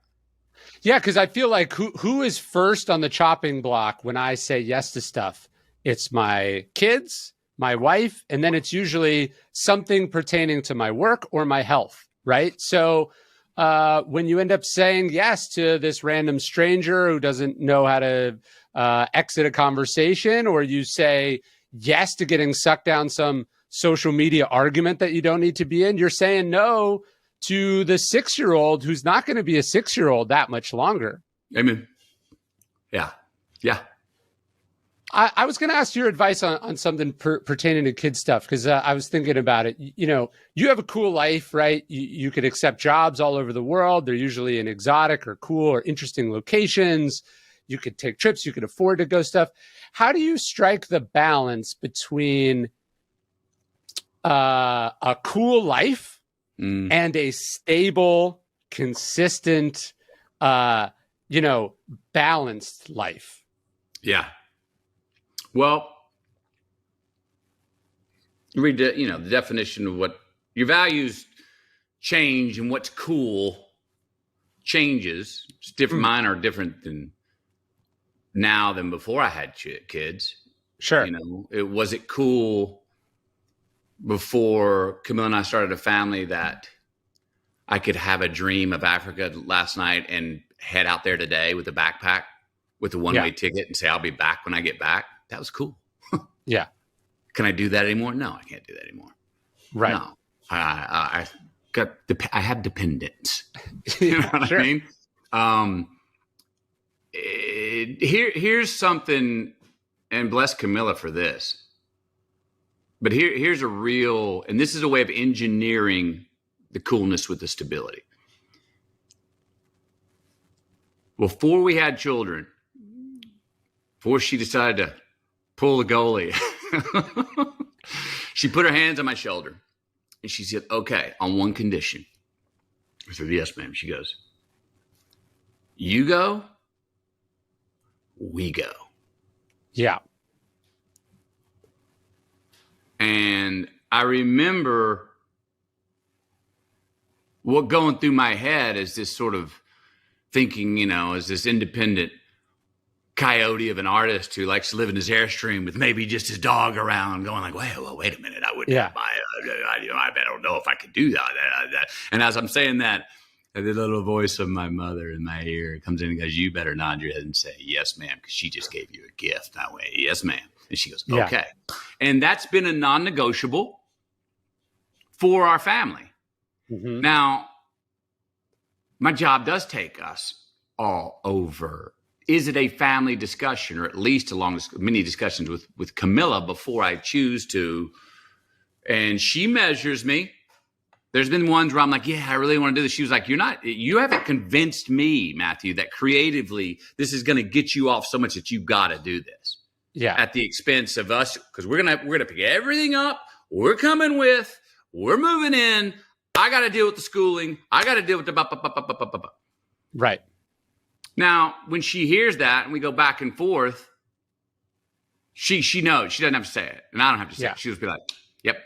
Yeah, because I feel like who is first on the chopping block when I say yes to stuff? It's my kids, my wife, and then it's usually something pertaining to my work or my health, right? So when you end up saying yes to this random stranger who doesn't know how to exit a conversation, or you say yes to getting sucked down some social media argument that you don't need to be in, you're saying no to the 6-year-old who's not going to be a 6-year-old that much longer.
Amen. Yeah.
I was going to ask your advice on something pertaining to kid stuff, because I was thinking about it. You have a cool life, right? You could accept jobs all over the world. They're usually in exotic or cool or interesting locations. You could take trips. You could afford to go stuff. How do you strike the balance between a cool life and a stable, consistent, balanced life?
Yeah. Well, read the definition of what your values change and what's cool changes. It's different. Mine are different than now than before I had kids.
Sure.
Was it cool before Camille and I started a family that I could have a dream of Africa last night and head out there today with a backpack with a one-way ticket and say, I'll be back when I get back? That was cool.
Yeah.
Can I do that anymore? No, I can't do that anymore.
Right.
No. I have dependence. You know what I mean? Here's something, and bless Camilla for this. But here's a real, and this is a way of engineering the coolness with the stability. Before we had children, before she decided to pull the goalie, she put her hands on my shoulder and she said, okay, on one condition. I said, yes, ma'am. She goes, you go, we go.
Yeah.
And I remember what going through my head is this sort of thinking, as this independent coyote of an artist who likes to live in his Airstream with maybe just his dog around, going like, well, wait a minute, I wouldn't have I don't know if I could do that. And as I'm saying that, the little voice of my mother in my ear comes in and goes, you better nod your head and say, yes, ma'am, because she just gave you a gift. That way, yes, ma'am. And she goes, okay. And that's been a non-negotiable for our family. Mm-hmm. Now, my job does take us all over. Is it a family discussion, or at least along many discussions with Camilla before I choose to? And she measures me. There's been ones where I'm like, yeah, I really want to do this. She was like, you haven't convinced me, Matthew, that creatively this is going to get you off so much that you've got to do this. Yeah. At the expense of us, because we're gonna pick everything up. We're coming with. We're moving in. I got to deal with the schooling. I got to deal with the
Right.
Now, when she hears that and we go back and forth, she knows. She doesn't have to say it, and I don't have to say it. She'll just be like, "Yep,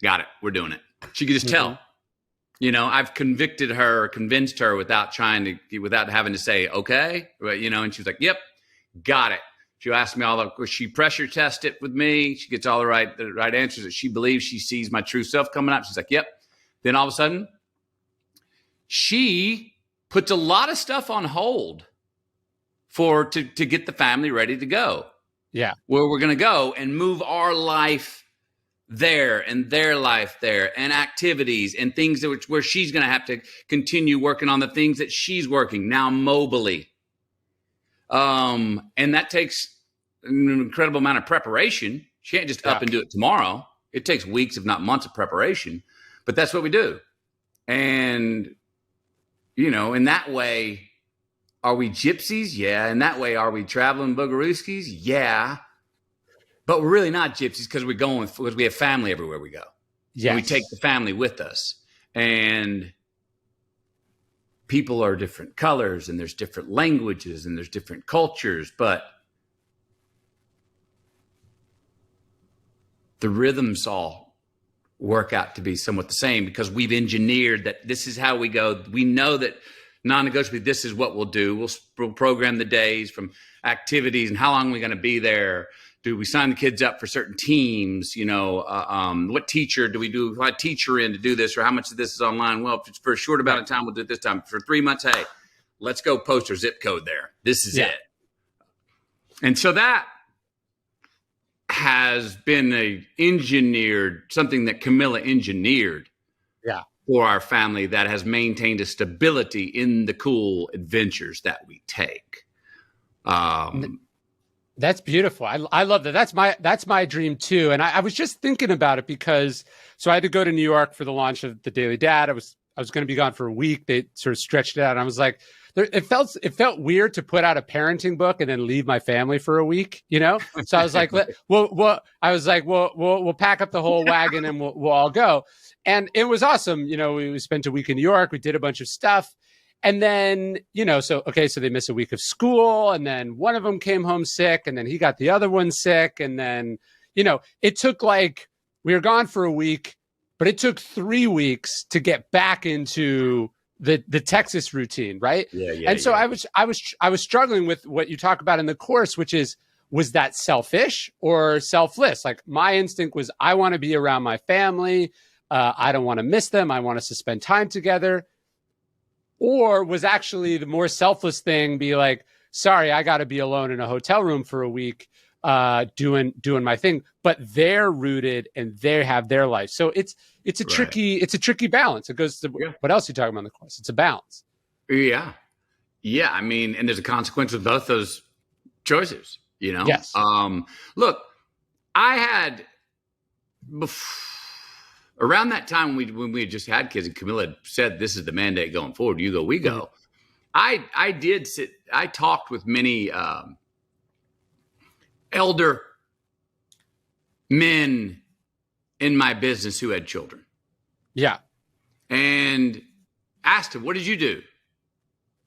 got it. We're doing it." She can just tell. I've convinced her without having to say, okay, and she was like, yep, got it. She'll ask me she pressure test it with me. She gets all the right answers that she believes. She sees my true self coming up. She's like, yep. Then all of a sudden, she puts a lot of stuff on hold to get the family ready to go. Yeah. Where we're going to go and move our life there and their life there, and activities and things where she's going to have to continue working on the things that she's working now mobily. And that takes an incredible amount of preparation. She can't just up and do it tomorrow. It takes weeks, if not months of preparation, but that's what we do. And, in that way, are we gypsies? Yeah. In that way, are we traveling boogarooskies? Yeah. But we're really not gypsies because we have family everywhere we go. Yes. We take the family with us. And people are different colors, and there's different languages, and there's different cultures, but the rhythms all work out to be somewhat the same because we've engineered that this is how we go. We know that non-negotiably, this is what we'll do. We'll program the days from activities and how long we're going to be there. Do we sign the kids up for certain teams? What teacher do we do? What teacher in to do this, or how much of this is online? Well, if it's for a short amount of time, we'll do it this time. For 3 months, hey, let's go post our zip code there. This is it. And so that has been something that Camilla engineered for our family that has maintained a stability in the cool adventures that we take.
That's beautiful. I love that. That's my dream too. And I was just thinking about it because I had to go to New York for the launch of The Daily Dad. I was going to be gone for a week. They sort of stretched it out. And I was like, it felt weird to put out a parenting book and then leave my family for a week, So I was like, we'll pack up the whole wagon and we'll all go. And it was awesome. We spent a week in New York. We did a bunch of stuff. And then, so they missed a week of school, and then one of them came home sick, and then he got the other one sick. And then, it took we were gone for a week, but it took 3 weeks to get back into the Texas routine. Right. Yeah. And so I was struggling with what you talk about in the course, which is, was that selfish or selfless? Like, my instinct was, I want to be around my family. I don't want to miss them. I want us to spend time together. Or was actually the more selfless thing be like, sorry, I got to be alone in a hotel room for a week doing my thing. But they're rooted and they have their life. So it's a tricky balance. It goes to what else are you talking about in the course? It's a balance.
Yeah. Yeah. I mean, and there's a consequence with both those choices, Yes. Look, I had around that time when we had just had kids and Camilla had said, this is the mandate going forward. You go, we go. Mm-hmm. I talked with many elder men in my business who had children. Yeah. And asked them, what did you do?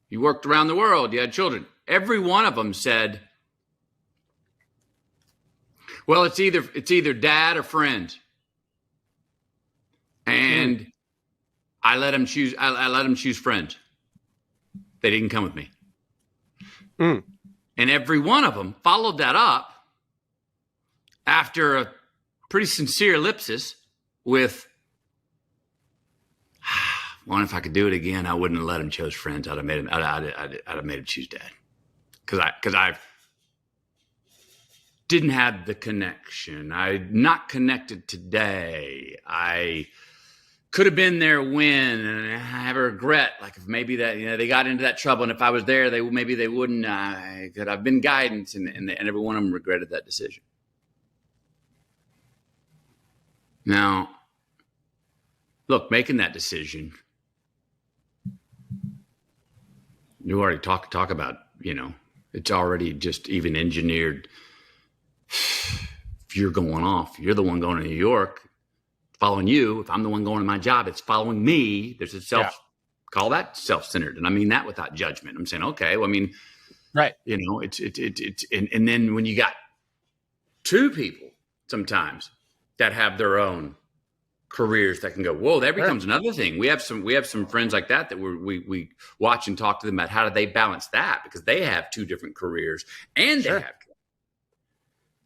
You worked around the world. You had children. Every one of them said, well, it's either dad or friend. And I let them choose. I let them choose friends. They didn't come with me. And And every one of them followed that up after a pretty sincere ellipsis with, well, if I could do it again, I wouldn't have let him choose friends. I'd have made him. I'd have made him choose dad, because I didn't have the connection. I'm not connected today. I could have been there when, and I have a regret. Like if maybe that they got into that trouble, and if I was there, maybe they wouldn't. Could I've been guidance, and every one of them regretted that decision. Now, look, making that decision. You already talk about, it's already just even engineered. If you're going off, you're the one going to New York, following you. If I'm the one going to my job, it's following me. There's a call that self-centered. And I mean that without judgment. I'm saying, okay, well, I mean,
right.
And then when you got two people sometimes that have their own careers that can go, whoa, that becomes another thing. We have some friends like that we watch and talk to them about how do they balance that, because they have two different careers and they have,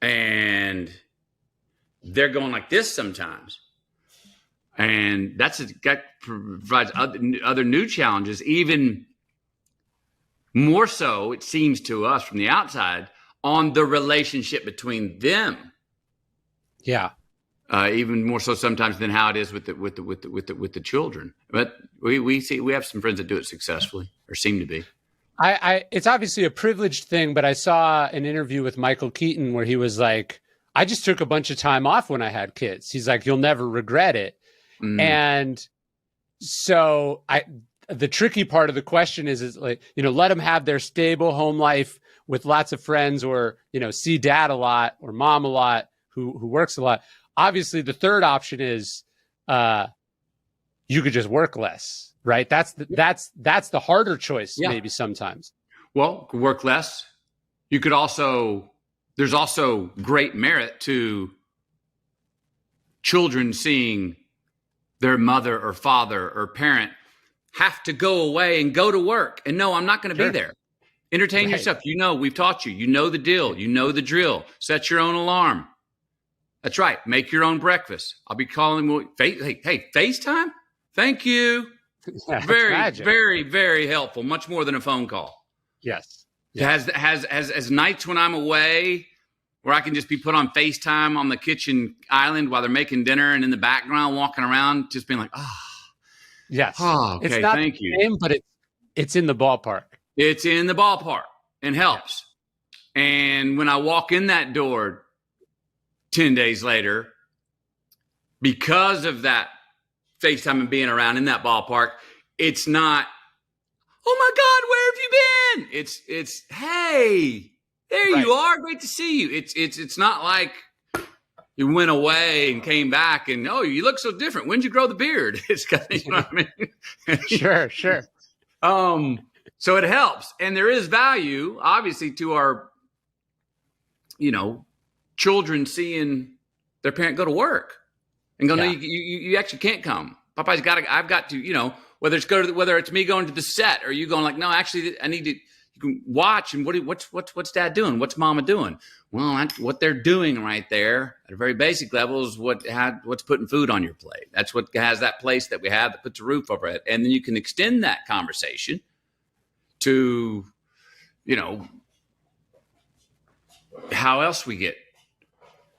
and they're going like this sometimes, and that provides other new challenges, even more so it seems to us from the outside, on the relationship between them.
Yeah.
Even more so sometimes than how it is with the children. But we have some friends that do it successfully, or seem to be.
It's obviously a privileged thing, but I saw an interview with Michael Keaton where he was like, I just took a bunch of time off when I had kids. He's like, you'll never regret it. And so the tricky part of the question is like, let them have their stable home life with lots of friends, or, see dad a lot or mom a lot who works a lot. Obviously, the third option is you could just work less, right? That's the harder choice, maybe sometimes.
Well, work less. You could also, there's also great merit to children seeing their mother or father or parent have to go away and go to work. And no, I'm not going to be there. Entertain yourself. We've taught you. You know the deal. You know the drill. Set your own alarm. That's right. Make your own breakfast. I'll be calling. Hey, FaceTime? Thank you.
Yeah,
very, very, very helpful. Much more than a phone call.
Yes.
Has nights when I'm away where I can just be put on FaceTime on the kitchen island while they're making dinner, and in the background walking around just being like,
yes.
Oh, okay,
it's not
thank
the
you.
Same, but it's in the ballpark.
It's in the ballpark and helps. Yeah. And when I walk in that door 10 days later, because of that FaceTime and being around in that ballpark, it's not, oh my God, where have you been? It's hey, there you are. Great to see you. It's not like you went away and came back and, oh, you look so different. When'd you grow the beard? It's kind of, you know what I mean?
Sure.
So it helps. And there is value, obviously, to our, children seeing their parent go to work and go, no, you actually can't come. Papa's I've got to, whether it's me going to the set or you going like, no, actually I need to, you can watch. And what's dad doing? What's mama doing? Well, what they're doing right there at a very basic level is what's putting food on your plate. That's what has that place that we have that puts a roof over it. And then you can extend that conversation to, how else we get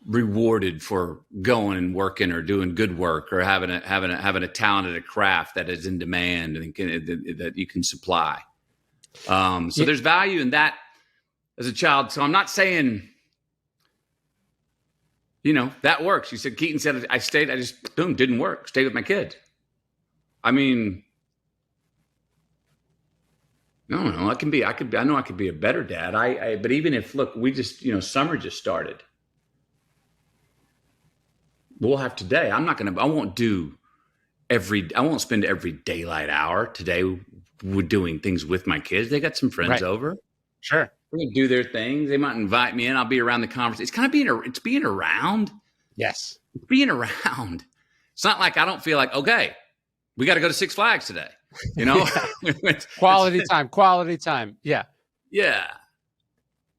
rewarded for going and working or doing good work or having a talent at a craft that is in demand and that you can supply. So there's value in that as a child. So I'm not saying, that works. You said, Keaton said, didn't work. Stayed with my kids. I mean, no, I know I could be a better dad. But even if, look, we just, summer just started. We'll have today. I won't spend every daylight hour today with doing things with my kids. They got some friends over.
Sure.
They're going to do their things. They might invite me in. I'll be around the conversation. It's kind of it's being around. Yes. It's being around. It's not like I don't feel like, okay, we got to go to Six Flags today.
Quality time. Yeah.
Yeah.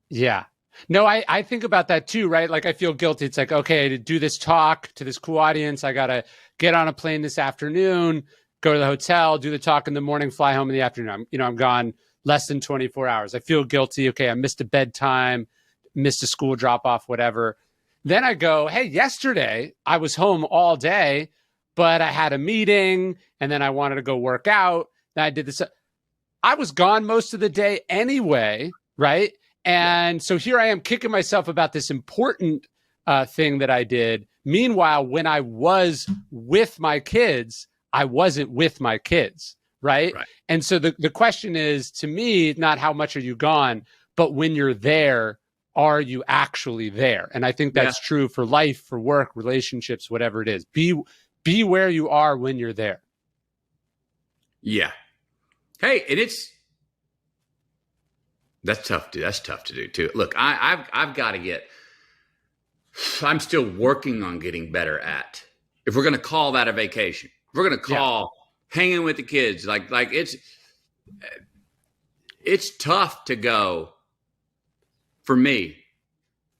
Yeah. No, I think about that too, right? Like I feel guilty. It's like, okay, to do this talk to this cool audience, I got to get on a plane this afternoon, go to the hotel, do the talk in the morning, fly home in the afternoon. I'm gone less than 24 hours. I feel guilty. Okay, I missed a bedtime, missed a school drop off, whatever. Then I go, hey, yesterday I was home all day, but I had a meeting and then I wanted to go work out. Then I did this. I was gone most of the day anyway, right? And so here I am kicking myself about this important thing that I did. Meanwhile, when I was with my kids, I wasn't with my kids, right? And so the question is, to me, not how much are you gone, but when you're there, are you actually there? And I think that's true for life, for work, relationships, whatever it is. Be where you are when you're there.
Yeah. Hey, and that's tough to do too. Look, I've got to get. I'm still working on getting better at. If we're going to call that a vacation, if we're going to call hanging with the kids, like it's tough to go. For me,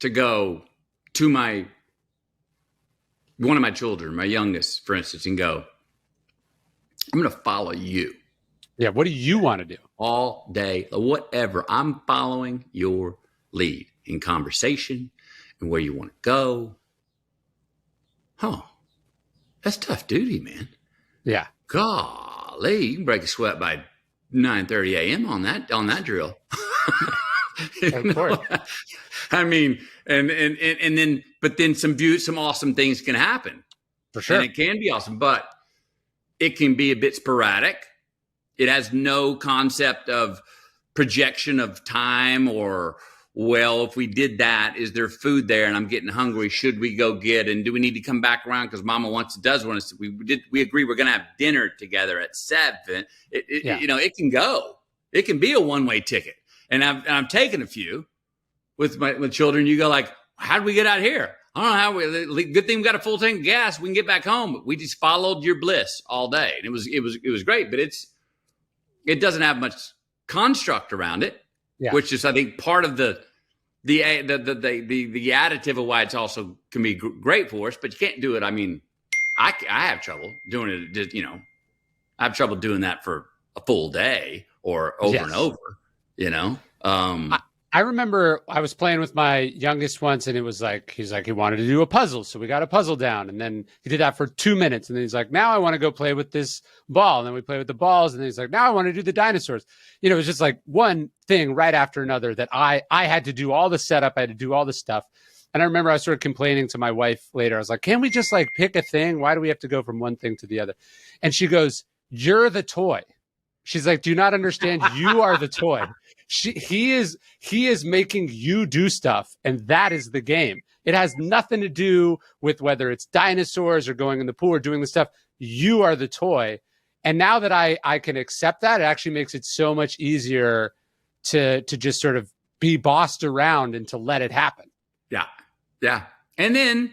to go to one of my children, my youngest, for instance, and go, I'm going to follow you.
Yeah. What do you want to do?
All day, whatever. I'm following your lead in conversation and where you want to go. Oh, that's tough duty, man.
Yeah.
Golly, you can break a sweat by 9:30 a.m. on that drill.
Of course.
I mean, and then, but then some awesome things can happen.
For sure.
And it can be awesome, but it can be a bit sporadic. It has no concept of projection of time or, well, if we did that, is there food there and I'm getting hungry? Should we go get, and do we need to come back around because mama does want us to, we agree we're going to have dinner together at 7. It can go. It can be a one-way ticket. And I've taken a few with children. You go like, how did we get out here? I don't know how good thing we got a full tank of gas. We can get back home. But we just followed your bliss all day. And it was great, but it doesn't have much construct around it, which is, I think, part of the additive of why it's also can be great for us, but you can't do it. I mean, I have trouble doing it. Just, I have trouble doing that for a full day or over and over,
I remember I was playing with my youngest once, and it was like, he wanted to do a puzzle. So we got a puzzle down, and then he did that for 2 minutes. And then he's like, now I want to go play with this ball. And then we play with the balls. And then he's like, now I want to do the dinosaurs. It was just like one thing right after another that I had to do all the setup. I had to do all the stuff. And I remember I was sort of complaining to my wife later. I was like, can't we just like pick a thing? Why do we have to go from one thing to the other? And she goes, you're the toy. She's like, do you not understand? You are the toy. He is making you do stuff, and that is the game. It has nothing to do with whether it's dinosaurs or going in the pool or doing the stuff. You are the toy. And now that I can accept that, it actually makes it so much easier to just sort of be bossed around and to let it happen.
Yeah. Yeah. And then,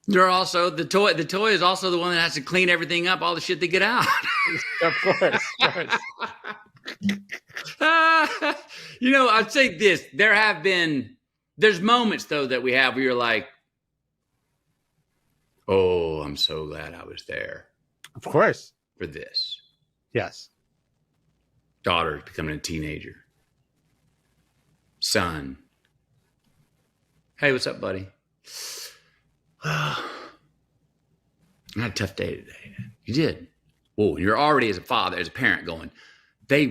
they're also the toy. The toy is also the one that has to clean everything up, all the shit they get out.
Of course.
I'd say this. There's moments though that we have where you're like, oh, I'm so glad I was there.
Of course.
For this.
Yes.
Daughter becoming a teenager. Son. Hey, what's up, buddy? I had a tough day today. You did. Whoa, you're already as a father, as a parent going, they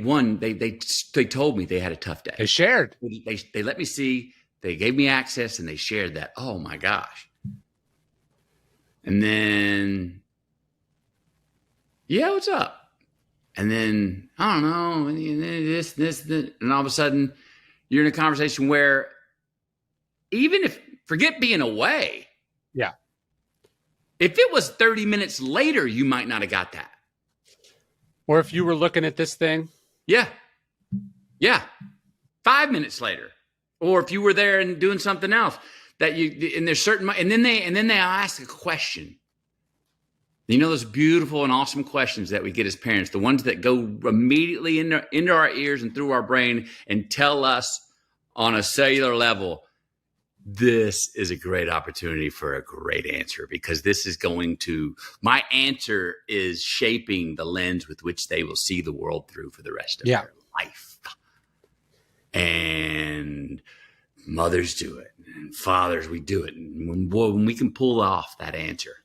told me they had a tough day.
They shared.
They let me see, they gave me access and they shared that. Oh my gosh. And then, yeah, what's up? And then, I don't know, and this, and all of a sudden you're in a conversation where even if, forget being away.
Yeah.
If it was 30 minutes later, you might not have got that.
Or if you were looking at this thing.
Yeah. Yeah. 5 minutes later. Or if you were there and doing something else that and there's certain, and then they ask a question. You know, those beautiful and awesome questions that we get as parents, the ones that go immediately into our ears and through our brain and tell us on a cellular level, this is a great opportunity for a great answer, because this is my answer is shaping the lens with which they will see the world through for the rest of their life. And mothers do it, and fathers, we do it. And when we can pull off that answer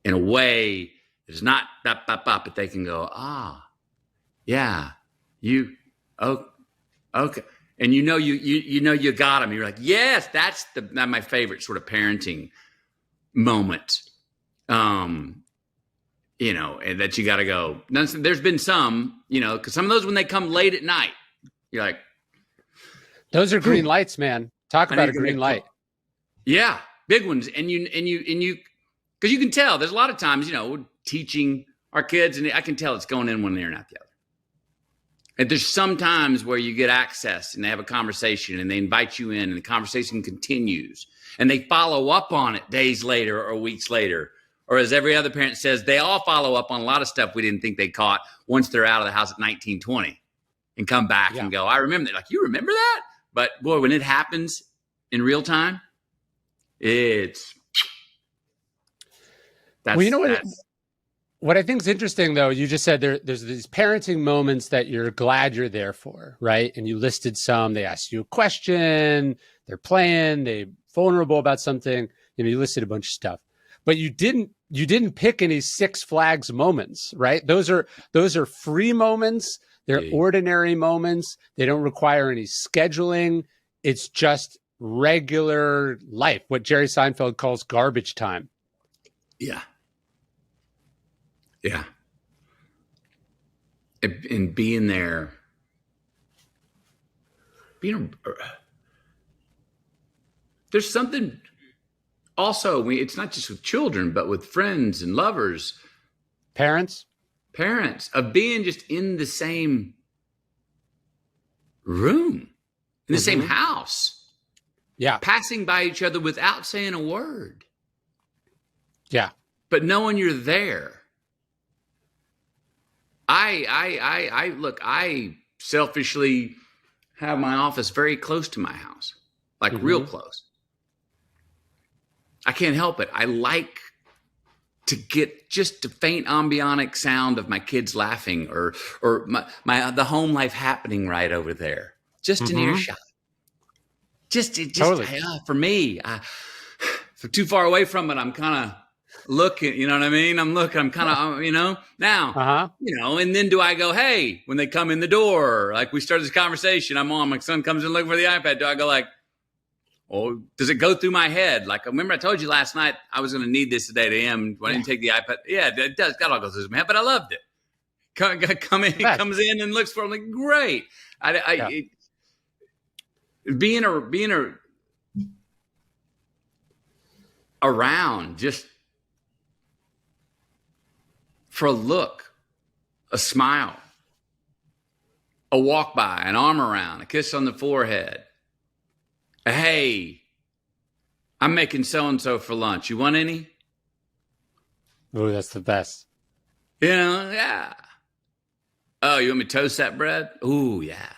in a way that is not but they can go, yeah, okay. And you got them. You're like, yes, that's my favorite sort of parenting moment. And that you got to go. There's been some, because some of those, when they come late at night, you're like,
those are green lights, man. Talk about a green light.
Yeah, big ones. And you, because you can tell. There's a lot of times, teaching our kids, and I can tell it's going in one ear and out the other. And there's some times where you get access and they have a conversation and they invite you in and the conversation continues and they follow up on it days later or weeks later. Or as every other parent says, they all follow up on a lot of stuff we didn't think they caught once they're out of the house at 1920 and come back and go, I remember that. Like, you remember that? But boy, when it happens in real time,
what I think is interesting, though, you just said there's these parenting moments that you're glad you're there for, right? And you listed some. They ask you a question, they're playing, they're vulnerable about something. You listed a bunch of stuff, but you didn't pick any Six Flags moments, right? Those are free moments. They're ordinary moments. They don't require any scheduling. It's just regular life, what Jerry Seinfeld calls garbage time.
Yeah. Yeah. And being there, there's something also, it's not just with children, but with friends and lovers. Parents, of being just in the same room, in the same house.
Yeah.
Passing by each other without saying a word.
Yeah.
But knowing you're there. I selfishly have my office very close to my house, like real close. I can't help it. I like to get just the faint ambient sound of my kids laughing or the home life happening right over there. Just an earshot. Just totally. For me, if I'm too far away from it, I'm kind of looking, you know what I mean? I'm kind of, now, and then do I go, hey, when they come in the door, like we started this conversation, my son comes in looking for the iPad. Do I go like, oh, does it go through my head? Like, remember I told you last night I was going to need this at 8 a.m. when I didn't take the iPad. Yeah, it does. God all goes through my head, but I loved it. Comes in and looks for it. I'm like, great. Being around just for a look, a smile, a walk by, an arm around, a kiss on the forehead. Hey, I'm making so-and-so for lunch. You want any?
Oh, that's the best.
Yeah. Oh, you want me to toast that bread? Ooh, yeah.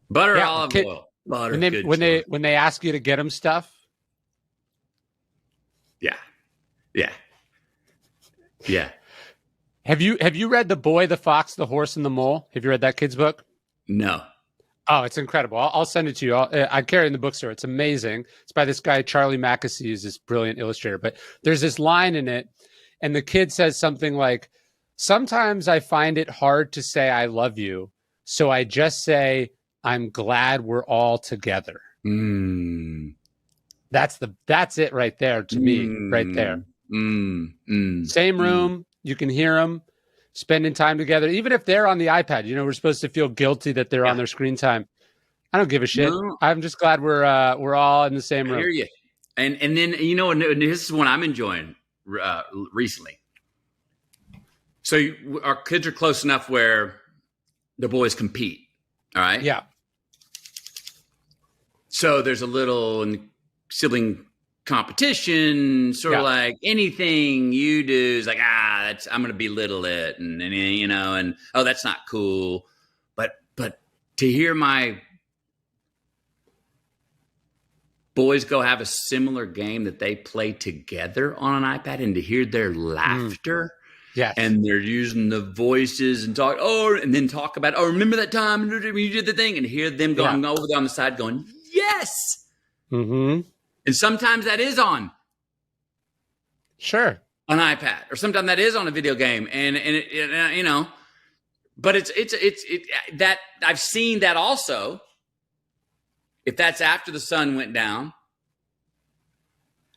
Butter, olive oil. Butter.
When they ask you to get them stuff.
Yeah.
Have you read The Boy, the Fox, the Horse, and the Mole? Have you read that kid's book?
No.
Oh, it's incredible. I'll send it to you. I carry it in the bookstore. It's amazing. It's by this guy, Charlie Mackesy, who's this brilliant illustrator. But there's this line in it, and the kid says something like, sometimes I find it hard to say I love you, so I just say, I'm glad we're all together. That's it right there to me, right there. Same room, you can hear them spending time together, even if they're on the iPad. We're supposed to feel guilty that they're on their screen time. I don't give a shit. No. I'm just glad we're all in the same room.
I hear you. And then and this is one I'm enjoying recently. So our kids are close enough where the boys compete. All right.
Yeah.
So there's a little sibling competition, sort of like anything you do is like, I'm going to belittle it. And, and oh, that's not cool. But to hear my boys go have a similar game that they play together on an iPad and to hear their laughter.
Yes.
And they're using the voices and and then talk about, remember that time when you did the thing, and hear them going over there on the side going, yes.
Mm-hmm.
And sometimes that is on
an
iPad, or sometimes that is on a video game. And but it's that I've seen that also. If that's after the sun went down,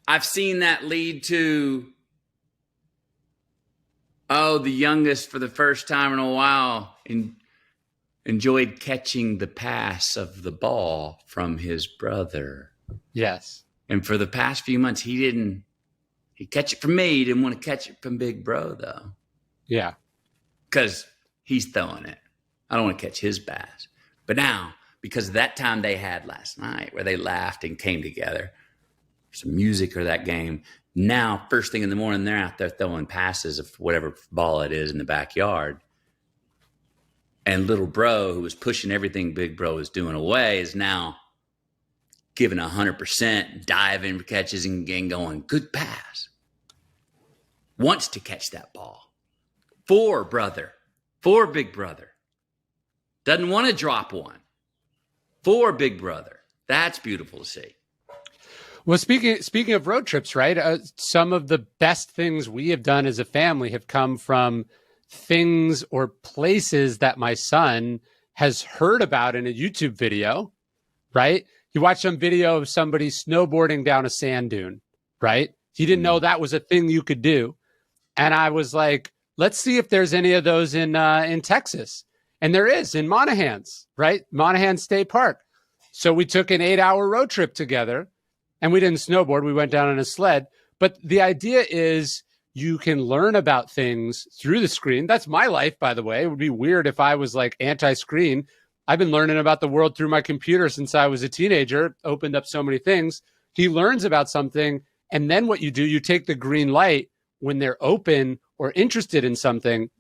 I've seen that lead to, the youngest for the first time in a while enjoyed catching the pass of the ball from his brother.
Yes.
And for the past few months, he'd catch it from me. He didn't want to catch it from Big Bro, though.
Yeah. Because
he's throwing it. I don't want to catch his pass. But now, because of that time they had last night where they laughed and came together, some music or that game, now, first thing in the morning, they're out there throwing passes of whatever ball it is in the backyard. And little bro, who was pushing everything Big Bro was doing away, is now giving 100%, diving for catches and going, good pass. Wants to catch that ball. For Big Brother. Doesn't want to drop one. For Big Brother. That's beautiful to see.
Well, speaking of road trips, right? Some of the best things we have done as a family have come from things or places that my son has heard about in a YouTube video, right? He watched some video of somebody snowboarding down a sand dune, right? He didn't know that was a thing you could do. And I was like, let's see if there's any of those in Texas. And there is in Monahans, right? Monahan State Park. So we took an 8-hour road trip together, and we didn't snowboard. We went down on a sled. But the idea is you can learn about things through the screen. That's my life, by the way. It would be weird if I was like anti-screen. I've been learning about the world through my computer since I was a teenager, opened up so many things. He learns about something, and then what you do, you take the green light when they're open or interested in something,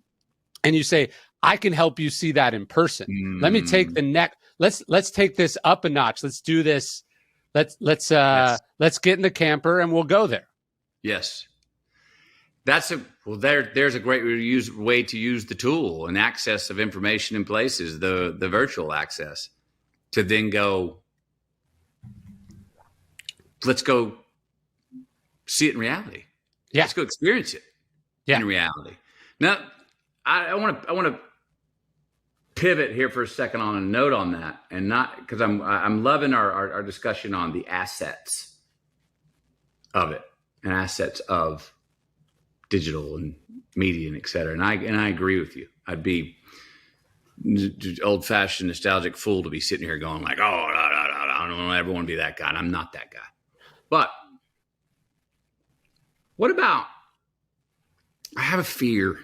and you say, I can help you see that in person. Let me take the next, let's take this up a notch. Let's do this. Let's get in the camper and we'll go there.
Yes. There's a great way to use the tool and access of information in places, the virtual access, to then go, let's go see it in reality.
Yeah.
Let's go experience it in reality. Now, I want to pivot here for a second on a note on that, and not because I'm loving our discussion on the assets of it and assets of digital and media and et cetera. And I agree with you. I'd be old fashioned nostalgic fool to be sitting here going like, I don't ever want to be that guy. And I'm not that guy. But what about, I have a fear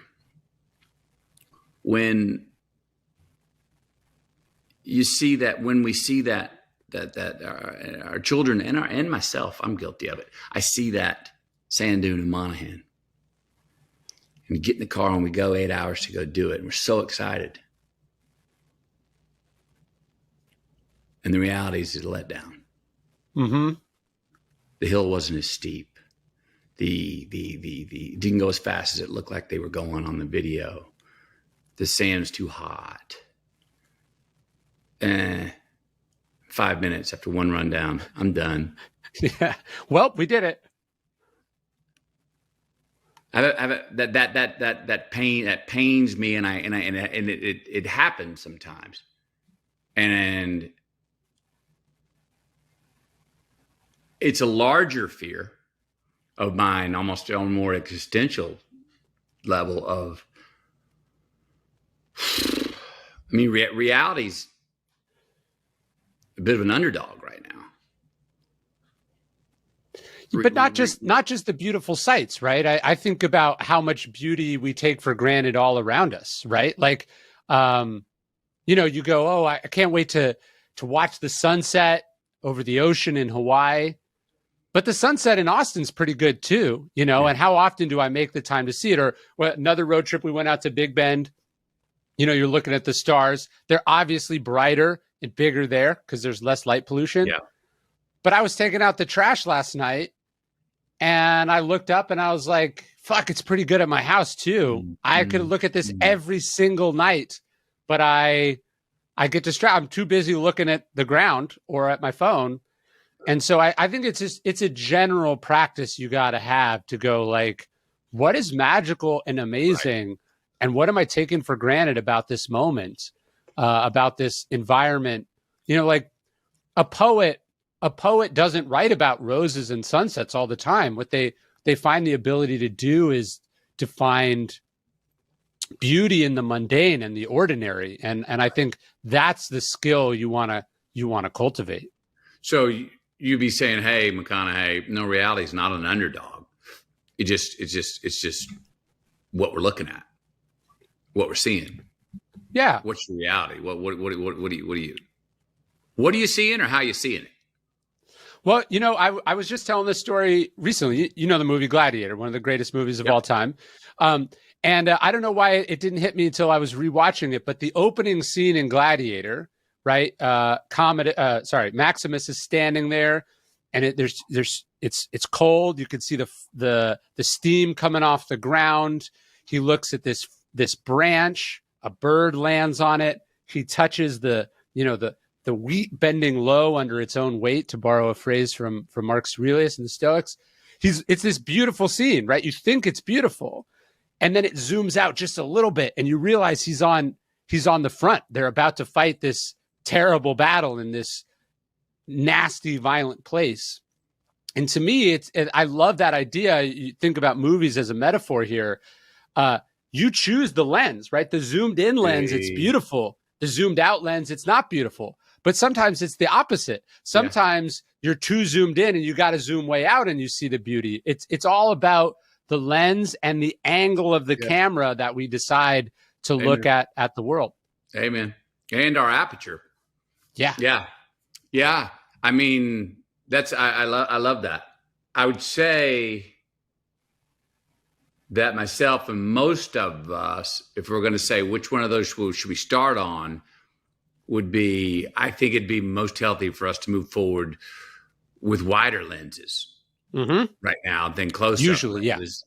when you see that, when we see that our children and myself, I'm guilty of it. I see that sand dune in Monaghan and get in the car and we go 8 hours to go do it. And we're so excited. And the reality is a letdown.
Mm-hmm.
The hill wasn't as steep. The didn't go as fast as it looked like they were going on the video. The sand's too hot. 5 minutes after one rundown, I'm done.
Yeah. Well, we did it.
That pains me, and it happens sometimes, and it's a larger fear of mine, almost on a more existential level of, I mean, reality's a bit of an underdog right now.
But not just the beautiful sights, right? I think about how much beauty we take for granted all around us, right? Like, you go, I can't wait to watch the sunset over the ocean in Hawaii. But the sunset in Austin's pretty good too, you know, and how often do I make the time to see it? Or another road trip, we went out to Big Bend. You know, you're looking at the stars. They're obviously brighter and bigger there because there's less light pollution.
Yeah.
But I was taking out the trash last night and I looked up and I was like, fuck, it's pretty good at my house too. I could look at this every single night, but I get distracted. I'm too busy looking at the ground or at my phone. And so I think it's a general practice you got to have to go like, what is magical and amazing? Right. And what am I taking for granted about this moment, about this environment? You know, like a poet doesn't write about roses and sunsets all the time. What they find the ability to do is to find beauty in the mundane and the ordinary. And I think that's the skill you want to cultivate.
So you'd be saying, hey, McConaughey, no, reality is not an underdog. It's just what we're looking at, what we're seeing.
Yeah.
What's the reality? What are you seeing, or how are you seeing it?
Well, you know, I was just telling this story recently. You know, the movie Gladiator, one of the greatest movies of all time. And I don't know why it didn't hit me until I was rewatching it, but the opening scene in Gladiator, right? Maximus is standing there, and it's cold. You can see the steam coming off the ground. He looks at this branch. A bird lands on it. He touches the wheat bending low under its own weight, to borrow a phrase from Marcus Aurelius and the Stoics. It's this beautiful scene, right? You think it's beautiful, and then it zooms out just a little bit, and you realize he's on the front. They're about to fight this terrible battle in this nasty, violent place. And to me, I love that idea. You think about movies as a metaphor here. You choose the lens, right? The zoomed in lens, it's beautiful. The zoomed out lens, it's not beautiful. But sometimes it's the opposite. Sometimes you're too zoomed in and you got to zoom way out and you see the beauty. It's all about the lens and the angle of the camera that we decide to look at the world.
Amen. And our aperture.
Yeah.
Yeah. Yeah. I mean, I love that. I would say that myself and most of us, if we're going to say which one of those should we start on, would be, I think it'd be most healthy for us to move forward with wider lenses right now than close up
usually
lenses.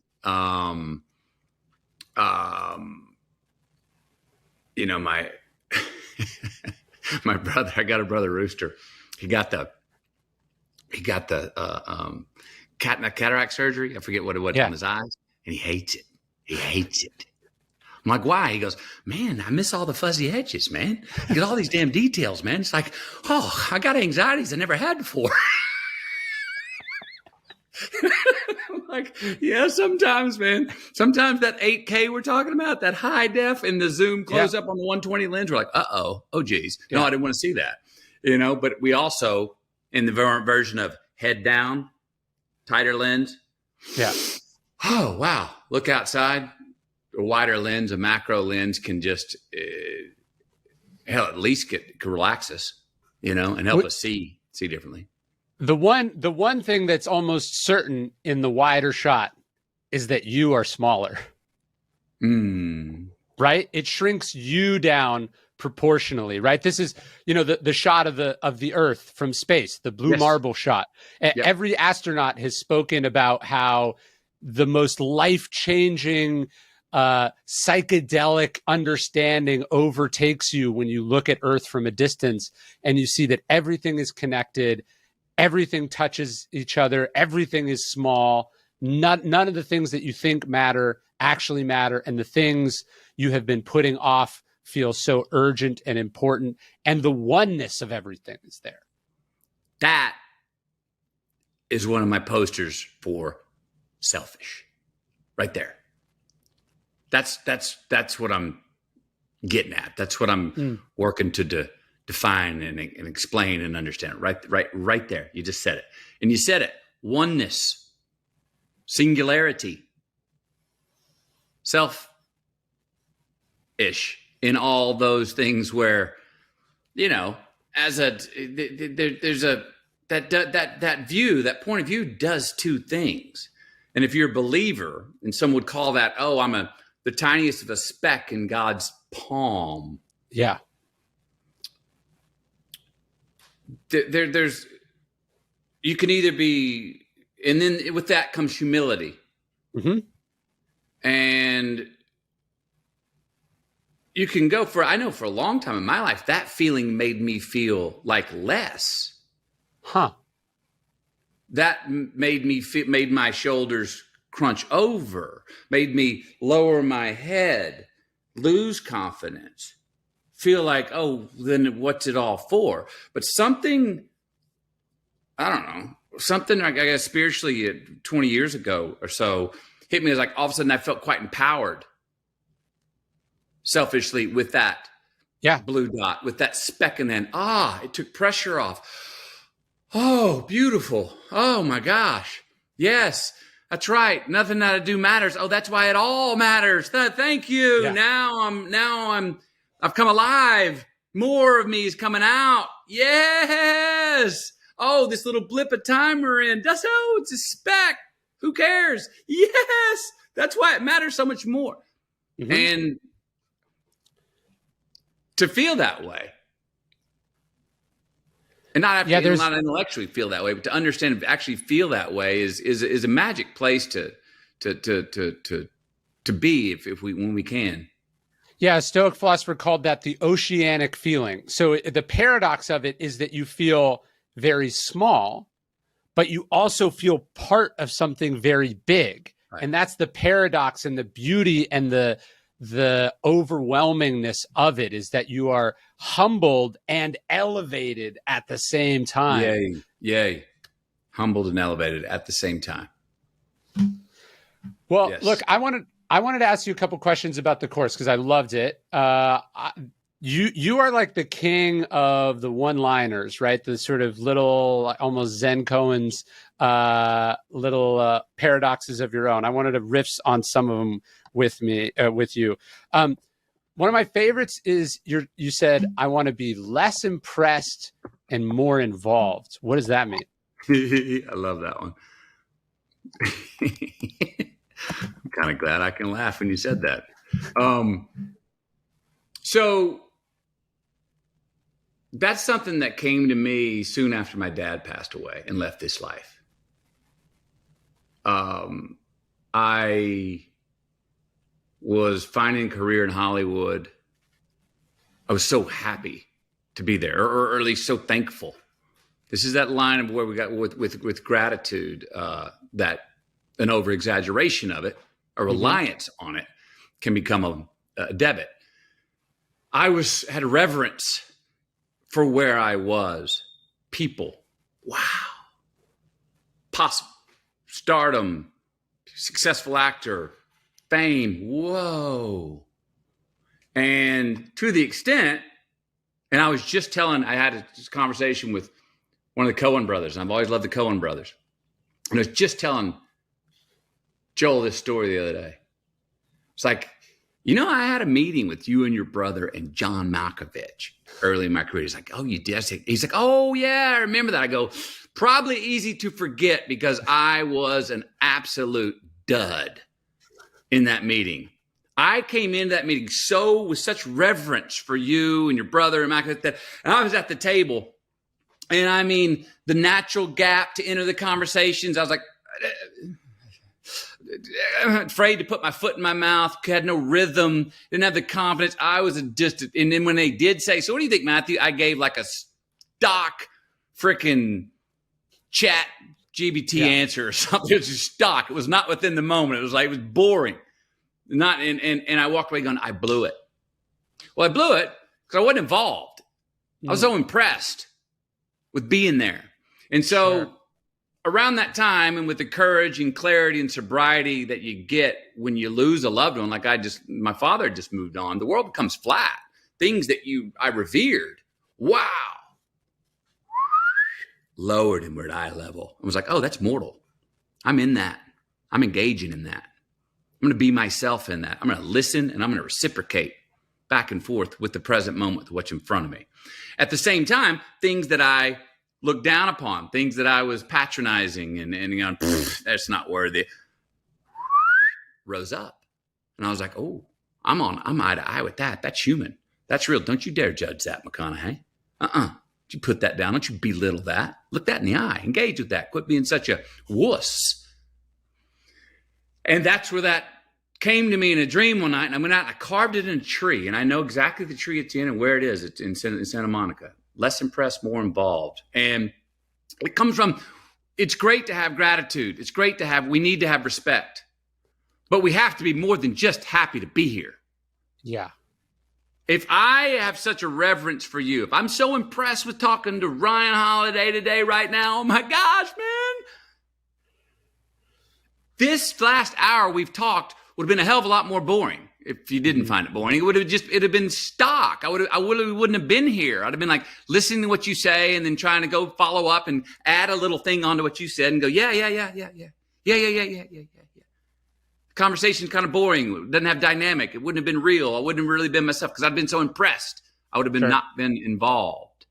You know, my brother, I got a brother Rooster. He got the cataract surgery. I forget what it was on his eyes, and he hates it. He hates it. I'm like, why? He goes, man, I miss all the fuzzy edges, man. You get all these damn details, man. It's like, oh, I got anxieties I never had before. I'm like, yeah, sometimes, man. Sometimes that 8K we're talking about, that high def and the zoom close up on the 120 lens, we're like, oh geez. No, I didn't want to see that. You know, but we also, in the version of head down, tighter lens. Yeah. Oh, wow. Look outside. A wider lens, a macro lens can just, at least can relax us, you know, and help us see differently.
The one thing that's almost certain in the wider shot is that you are smaller. Right? It shrinks you down proportionally, right? This is, you know, the shot of the Earth from space, the blue marble shot. Every astronaut has spoken about how the most life-changing psychedelic understanding overtakes you when you look at Earth from a distance and you see that everything is connected, everything touches each other, everything is small, none of the things that you think matter actually matter, and the things you have been putting off feel so urgent and important, and the oneness of everything is there.
That is one of my posters for selfish, right there. That's what I'm getting at. That's what I'm working to define and explain and understand. Right there. You just said it, and you said it. Oneness, singularity, self-ish in all those things where, you know, there's a that view, that point of view does two things. And if you're a believer, and some would call that, oh, I'm the tiniest of a speck in God's palm.
Yeah.
There's, you can either be, and then with that comes humility.
Mm-hmm.
And you can go I know for a long time in my life, that feeling made me feel like less.
Huh.
That made my shoulders crunch over, made me lower my head, lose confidence, feel like, oh, then what's it all for? But something, I don't know, something I guess spiritually 20 years ago or so hit me as like all of a sudden I felt quite empowered selfishly with that blue dot, with that speck, and then, it took pressure off. Oh, beautiful. Oh my gosh. Yes, that's right. Nothing that I do matters. Oh, that's why it all matters. Thank you. Yeah. Now I've come alive. More of me is coming out. Yes. Oh, this little blip of time we're in. It's a speck. Who cares? Yes. That's why it matters so much more. Mm-hmm. And to feel that way, and not not intellectually feel that way, but to understand and actually feel that way is a magic place to be when we can.
Yeah, a Stoic philosopher called that the oceanic feeling. So the paradox of it is that you feel very small, but you also feel part of something very big. Right. And that's the paradox and the beauty and the overwhelmingness of it, is that you are humbled and elevated at the same time.
Yay. Humbled and elevated at the same time.
Well, yes. Look, I wanted to ask you a couple questions about the course because I loved it. You are like the king of the one-liners, right? The sort of little, almost Zen koans, little paradoxes of your own. I wanted to riff on some of them with you. One of my favorites is you said, I want to be less impressed and more involved. What does that mean?
I love that one. I'm kind of glad I can laugh when you said that. So that's something that came to me soon after my dad passed away and left this life. I was finding a career in Hollywood. I was so happy to be there, or at least so thankful. This is that line of where we got with gratitude, that an over-exaggeration of it, a reliance on it, can become a debit. I had reverence for where I was. People. Wow. Possible. Stardom. Successful actor. Fame. Whoa. And to the extent, and I had a conversation with one of the Coen brothers, and I've always loved the Coen brothers. And I was just telling Joel this story the other day. It's like, I had a meeting with you and your brother and John Malkovich early in my career. He's like, oh, you did? He's like, oh, yeah, I remember that. I go, probably easy to forget because I was an absolute dud in that meeting. I came into that meeting with such reverence for you and your brother and Malkovich, and I was at the table. And I mean, the natural gap to enter the conversations, I was like, afraid to put my foot in my mouth, had no rhythm, didn't have the confidence. I was and then when they did say, so what do you think, Matthew? I gave like a stock freaking chat GBT answer or something. It was just stock. It was not within the moment. It was boring. And I walked away going, I blew it. Well, I blew it because I wasn't involved. I was so impressed with being there. And so around that time, and with the courage and clarity and sobriety that you get when you lose a loved one, like my father just moved on, the world becomes flat. Things that I revered, wow, lowered and we're at eye level. I was like, oh, that's mortal. I'm in that. I'm engaging in that. I'm going to be myself in that. I'm going to listen and I'm going to reciprocate back and forth with the present moment, what's in front of me. At the same time, things that I looked down upon, things that I was patronizing and that's not worthy, rose up. And I was like, oh, I'm eye to eye with that. That's human. That's real. Don't you dare judge that, McConaughey. Don't you put that down. Don't you belittle that. Look that in the eye. Engage with that. Quit being such a wuss. And that's where that came to me in a dream one night. And I went out and I carved it in a tree. And I know exactly the tree it's in and where it is. It's in Santa Monica. Less impressed, more involved. And it comes from, it's great to have gratitude. It's great to have, we need to have respect. But we have to be more than just happy to be here.
Yeah.
If I have such a reverence for you, if I'm so impressed with talking to Ryan Holiday today, right now, oh my gosh, man. This last hour we've talked would have been a hell of a lot more boring if you didn't find it boring. It'd have been stock. I wouldn't have been here. I'd have been like listening to what you say and then trying to go follow up and add a little thing onto what you said and go, yeah. Conversation's kind of boring. It doesn't have dynamic. It wouldn't have been real. I wouldn't have really been myself because I'd been so impressed. I would have been not been involved.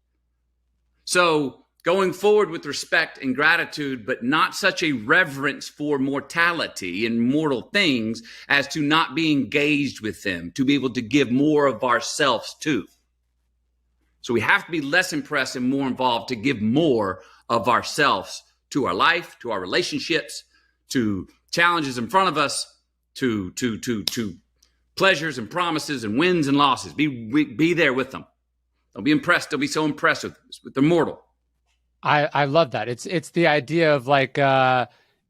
So going forward with respect and gratitude, but not such a reverence for mortality and mortal things as to not be engaged with them, to be able to give more of ourselves too. So we have to be less impressed and more involved to give more of ourselves to our life, to our relationships, to challenges in front of us, to pleasures and promises and wins and losses. Be there with them. Don't be impressed. Don't be so impressed with the mortal.
I love that. It's the idea of like,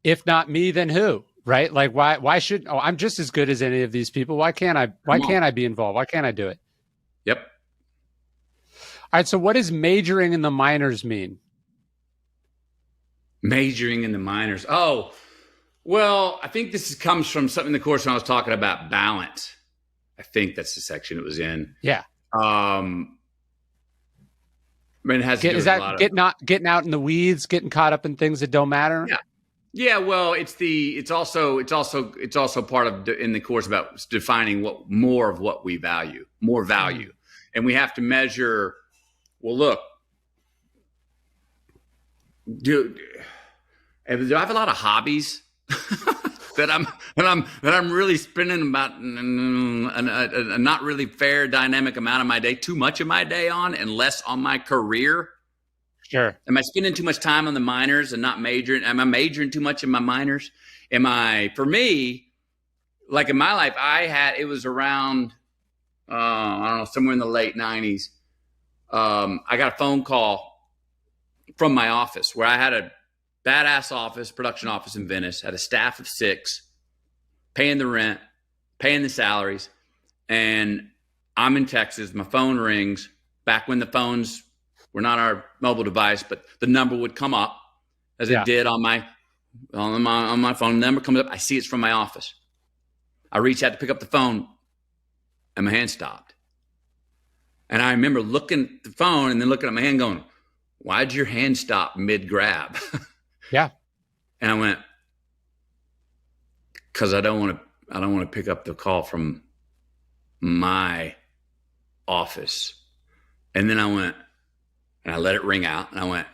if not me, then who? Right? Like why should I'm just as good as any of these people. Why can't I be involved? Why can't I do it?
Yep.
All right. So what does majoring in the minors mean?
Majoring in the minors. Oh, well, I think this comes from something in the course when I was talking about balance. I think that's the section it was in.
Yeah.
I mean, it has to do with a lot of
getting out in the weeds, getting caught up in things that don't matter.
Yeah. Yeah. Well, it's also part of in the course about defining what more of what we value, more value. And we have to measure, well, look, do I have a lot of hobbies that I'm really spending about a not really fair dynamic amount of my day, too much of my day on and less on my career?
Sure.
Am I spending too much time on the minors and not majoring? Am I majoring too much in my minors? For me, like in my life, it was around, I don't know, somewhere in the late 90s. I got a phone call from my office where I had a badass production office in Venice, had a staff of 6, paying the rent, paying the salaries. And I'm in Texas. My phone rings back when the phones were not our mobile device, but the number would come up as it did on my phone. The number comes up. I see it's from my office. I reach out to pick up the phone and my hand stopped. And I remember looking at the phone and then looking at my hand going, why'd your hand stop mid grab?
Yeah.
And I went, because I don't want to pick up the call from my office. And then I went, and I let it ring out. And I went,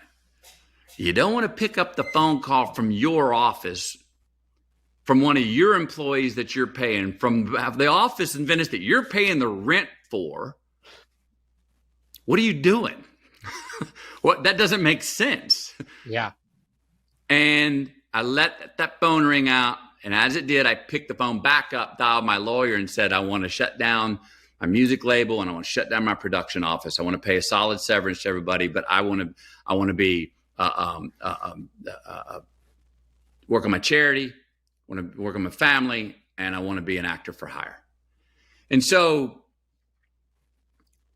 you don't want to pick up the phone call from your office, from one of your employees that you're paying, from the office in Venice that you're paying the rent for. What are you doing? That doesn't make sense.
Yeah.
And I let that phone ring out. And as it did, I picked the phone back up, dialed my lawyer and said, I want to shut down my music label and I want to shut down my production office. I want to pay a solid severance to everybody, but I want to be work on my charity, I want to work on my family, and I want to be an actor for hire. And so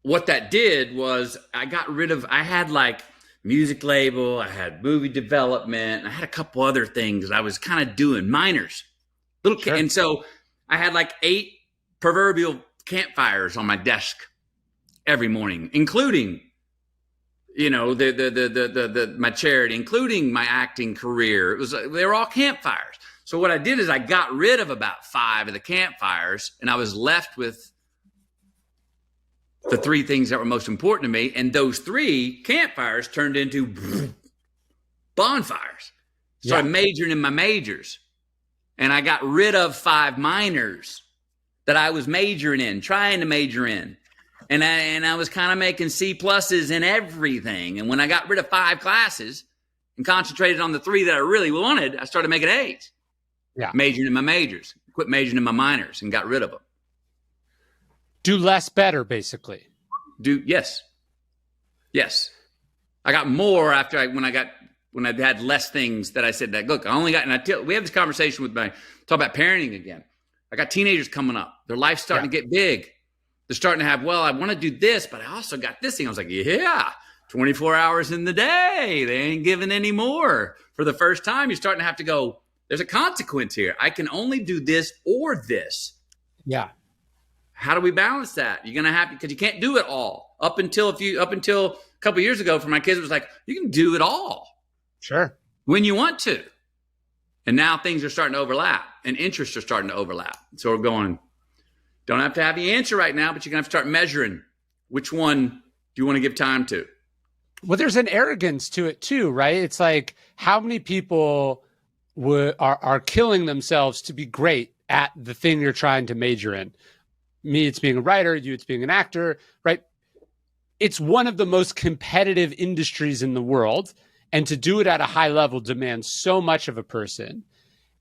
what that did was I had like music label, I had movie development, I had a couple other things I was kind of doing, minors. Sure. And so I had like 8 proverbial campfires on my desk every morning, including, my charity, including my acting career. They were all campfires. So what I did is I got rid of about 5 of the campfires and I was left with the 3 things that were most important to me. And those 3 campfires turned into bonfires. Started majoring in my majors. And I got rid of 5 minors that I was majoring in, trying to major in. And I was kind of making C+ in everything. And when I got rid of 5 classes and concentrated on the 3 that I really wanted, I started making A's. Yeah. Majoring in my majors, quit majoring in my minors, and got rid of them.
Do less better, basically.
Yes. I got more after when I had less things that I said that, look, I only got, we have this conversation with talk about parenting again. I got teenagers coming up. Their life's starting to get big. They're starting to have, well, I want to do this, but I also got this thing. I was like, 24 hours in the day. They ain't giving any more. For the first time, you're starting to have to go, there's a consequence here. I can only do this or this.
Yeah.
How do we balance that? You're going to have to, because you can't do it all. Up until a couple years ago for my kids, it was like, you can do it all.
Sure.
When you want to. And now things are starting to overlap and interests are starting to overlap. So we're going, don't have to have the answer right now, but you're going to have to start measuring which one do you want to give time to.
Well, there's an arrogance to it too, right? It's like, how many people are killing themselves to be great at the thing you're trying to major in? Me, it's being a writer. You, it's being an actor, right? It's one of the most competitive industries in the world. And to do it at a high level demands so much of a person.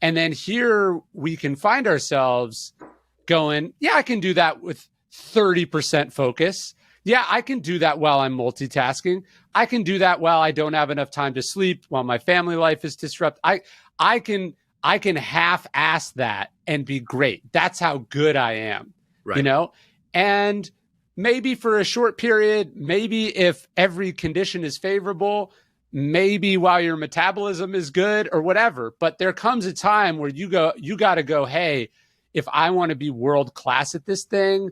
And then here we can find ourselves going, I can do that with 30% focus. Yeah, I can do that while I'm multitasking. I can do that while I don't have enough time to sleep, while my family life is disrupted. I can half-ass that and be great. That's how good I am, right. And maybe for a short period, maybe if every condition is favorable, maybe while your metabolism is good or whatever. But there comes a time where you got to go, hey, if I want to be world-class at this thing,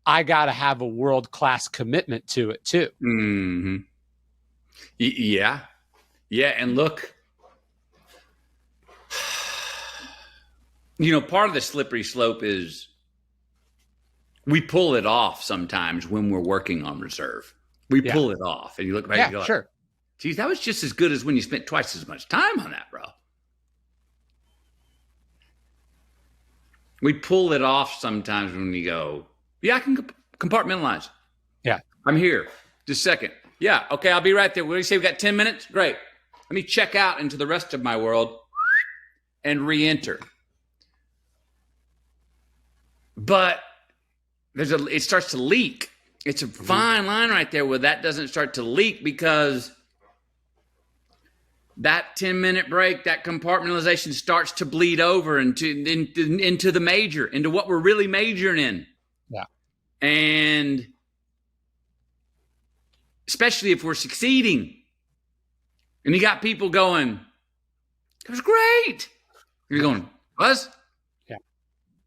I got to have a world-class commitment to it too.
Mm-hmm. Yeah. And look, part of the slippery slope is we pull it off sometimes when we're working on reserve. We pull it off and you look back and go,
sure.
Geez, that was just as good as when you spent twice as much time on that, bro. We pull it off sometimes when we go, I can compartmentalize.
Yeah.
I'm here. Just a second. Yeah. Okay. I'll be right there. What do you say? We got 10 minutes? Great. Let me check out into the rest of my world and re-enter. But it starts to leak. It's a fine line right there where that doesn't start to leak because that 10-minute break, that compartmentalization starts to bleed over into the major, into what we're really majoring in.
Yeah.
And especially if we're succeeding. And you got people going, it was great. You're going, was?
Yeah.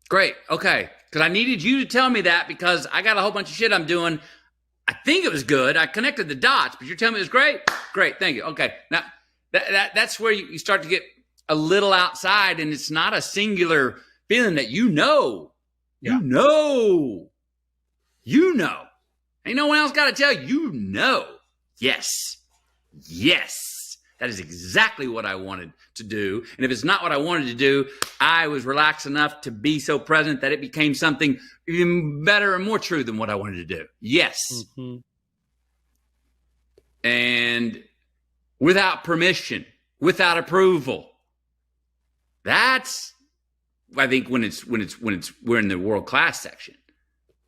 Great. Okay. Because I needed you to tell me that because I got a whole bunch of shit I'm doing. I think it was good. I connected the dots, but you're telling me it was great? Great. Thank you. Okay. Now, that's where you start to get a little outside, and it's not a singular feeling that you know. Ain't no one else got to tell you. Yes. That is exactly what I wanted to do. And if it's not what I wanted to do, I was relaxed enough to be so present that it became something even better and more true than what I wanted to do. Yes. Mm-hmm. And without permission, without approval. That's, I think, when we're in the world-class section.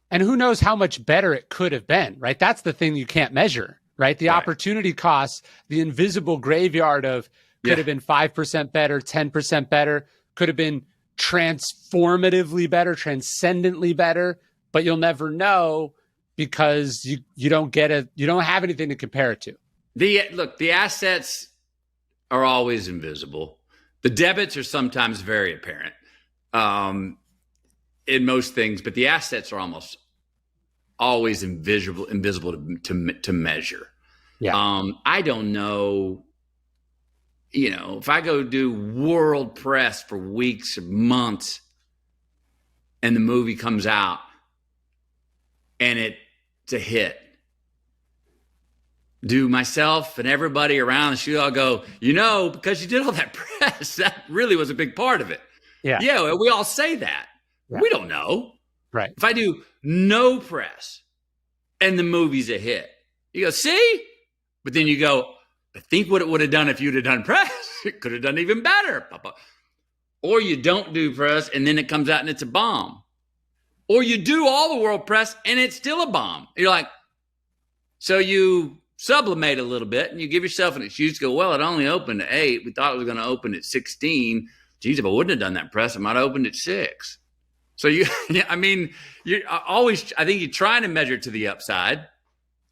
And who knows how much better it could have been, right? That's the thing you can't measure, right? The opportunity costs, the invisible graveyard of could have been 5% better, 10% better, could have been transformatively better, transcendently better, but you'll never know because you don't have anything to compare it to.
The assets are always invisible. The debits are sometimes very apparent in most things, but the assets are almost always invisible to measure. Yeah. I don't know. If I go do world press for weeks or months, and the movie comes out, and it it's a hit, do myself and everybody around the shoot all go, because you did all that press, that really was a big part of it. Yeah, we all say that. Yeah. We don't know.
Right.
If I do no press and the movie's a hit, you go, see? But then you go, I think what it would have done if you'd have done press, it could have done even better. Papa. Or you don't do press and then it comes out and it's a bomb. Or you do all the world press and it's still a bomb. You're like, so you sublimate a little bit and you give yourself an excuse to go, well, it only opened at 8. We thought it was going to open at 16. Geez, if I wouldn't have done that press, it might have opened at 6. So you always, I think you're trying to measure to the upside.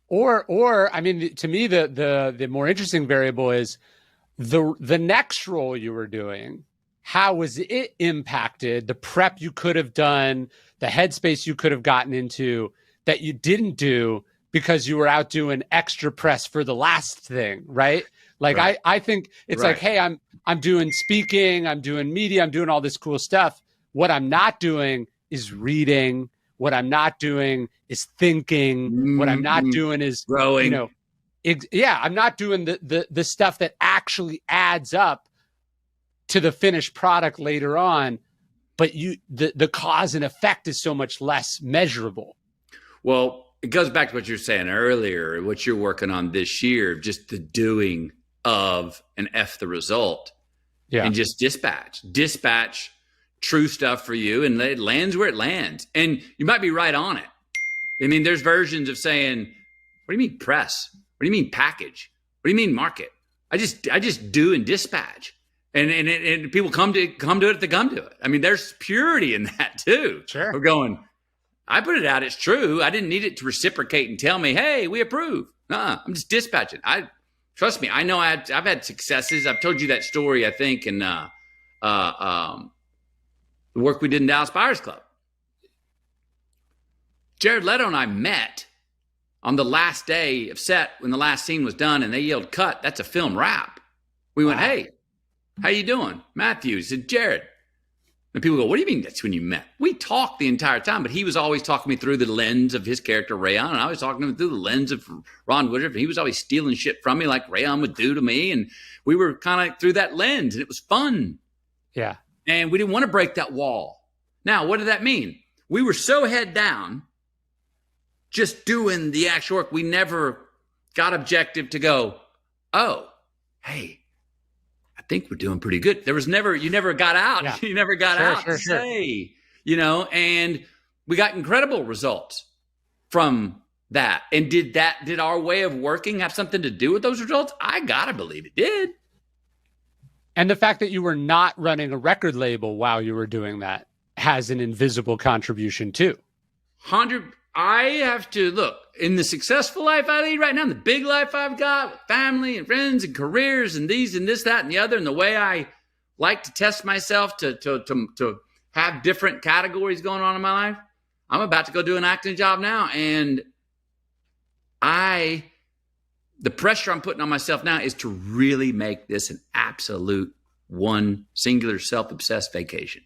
Or I mean, to me, the more interesting variable is the next role you were doing. How was it impacted? The prep you could have done, the headspace you could have gotten into that you didn't do because you were out doing extra press for the last thing, right? Like right. I think it's like, hey, I'm doing speaking, I'm doing media, I'm doing all this cool stuff. What I'm not doing is reading. What I'm not doing is thinking. What I'm not doing is
growing.
I'm not doing the stuff that actually adds up to the finished product later on. But the cause and effect is so much less measurable.
Well, it goes back to what you were saying earlier, what you're working on this year, just the doing of and F the result.
Yeah.
And just dispatch true stuff for you, and it lands where it lands. And you might be right on it. I mean, there's versions of saying, what do you mean press? What do you mean package? What do you mean market? I just do and dispatch. And people come to it if they come to it. I mean, there's purity in that too.
Sure.
We're going, I put it out, it's true. I didn't need it to reciprocate and tell me, hey, we approve. I'm just dispatching. Trust me, I know I've had successes. I've told you that story, I think, in the work we did in Dallas Buyers Club. Jared Leto and I met on the last day of set when the last scene was done, and they yelled, cut, that's a film wrap. We went, hey, how you doing? Matthew. He said, Jared. And people go, what do you mean that's when you met? We talked the entire time, but he was always talking me through the lens of his character, Rayon, and I was talking to him through the lens of Ron Woodruff, and he was always stealing shit from me like Rayon would do to me, and we were kind of through that lens, and it was fun.
Yeah.
And we didn't want to break that wall. Now, what did that mean? We were so head down, just doing the actual work, we never got objective to go, oh, hey, I think we're doing pretty good. You never got out. Yeah. You never got out to say, and we got incredible results from that. And did our way of working have something to do with those results? I gotta believe it did.
And the fact that you were not running a record label while you were doing that has an invisible contribution too.
I have to look in the successful life I lead right now, the big life I've got with family and friends and careers and these and this, that, and the other, and the way I like to test myself to have different categories going on in my life. I'm about to go do an acting job now, and the pressure I'm putting on myself now is to really make this an absolute one singular self-obsessed vacation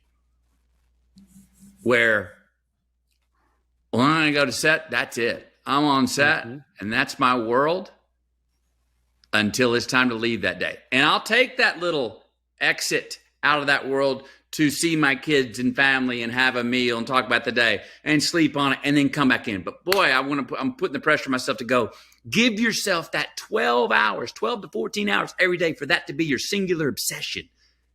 where when I go to set, that's it. I'm on set and that's my world until it's time to leave that day. And I'll take that little exit out of that world to see my kids and family and have a meal and talk about the day and sleep on it and then come back in. But boy, I'm putting the pressure on myself to go, give yourself that 12 to 14 hours every day for that to be your singular obsession.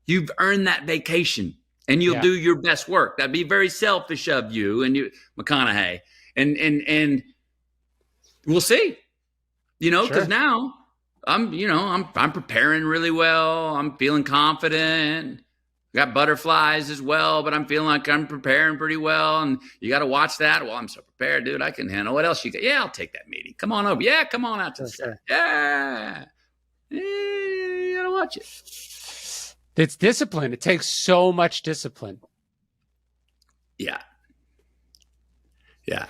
You've earned that vacation and you'll do your best work. That'd be very selfish of you and you, McConaughey. And we'll see, because now I'm preparing really well. I'm feeling confident. Got butterflies as well, but I'm feeling like I'm preparing pretty well. And you got to watch that. Well, I'm so prepared, dude. I can handle. What else you got? Yeah, I'll take that meeting. Come on over. Yeah, come on out to the set. Yeah. You got to watch it.
It's discipline. It takes so much discipline.
Yeah. Yeah.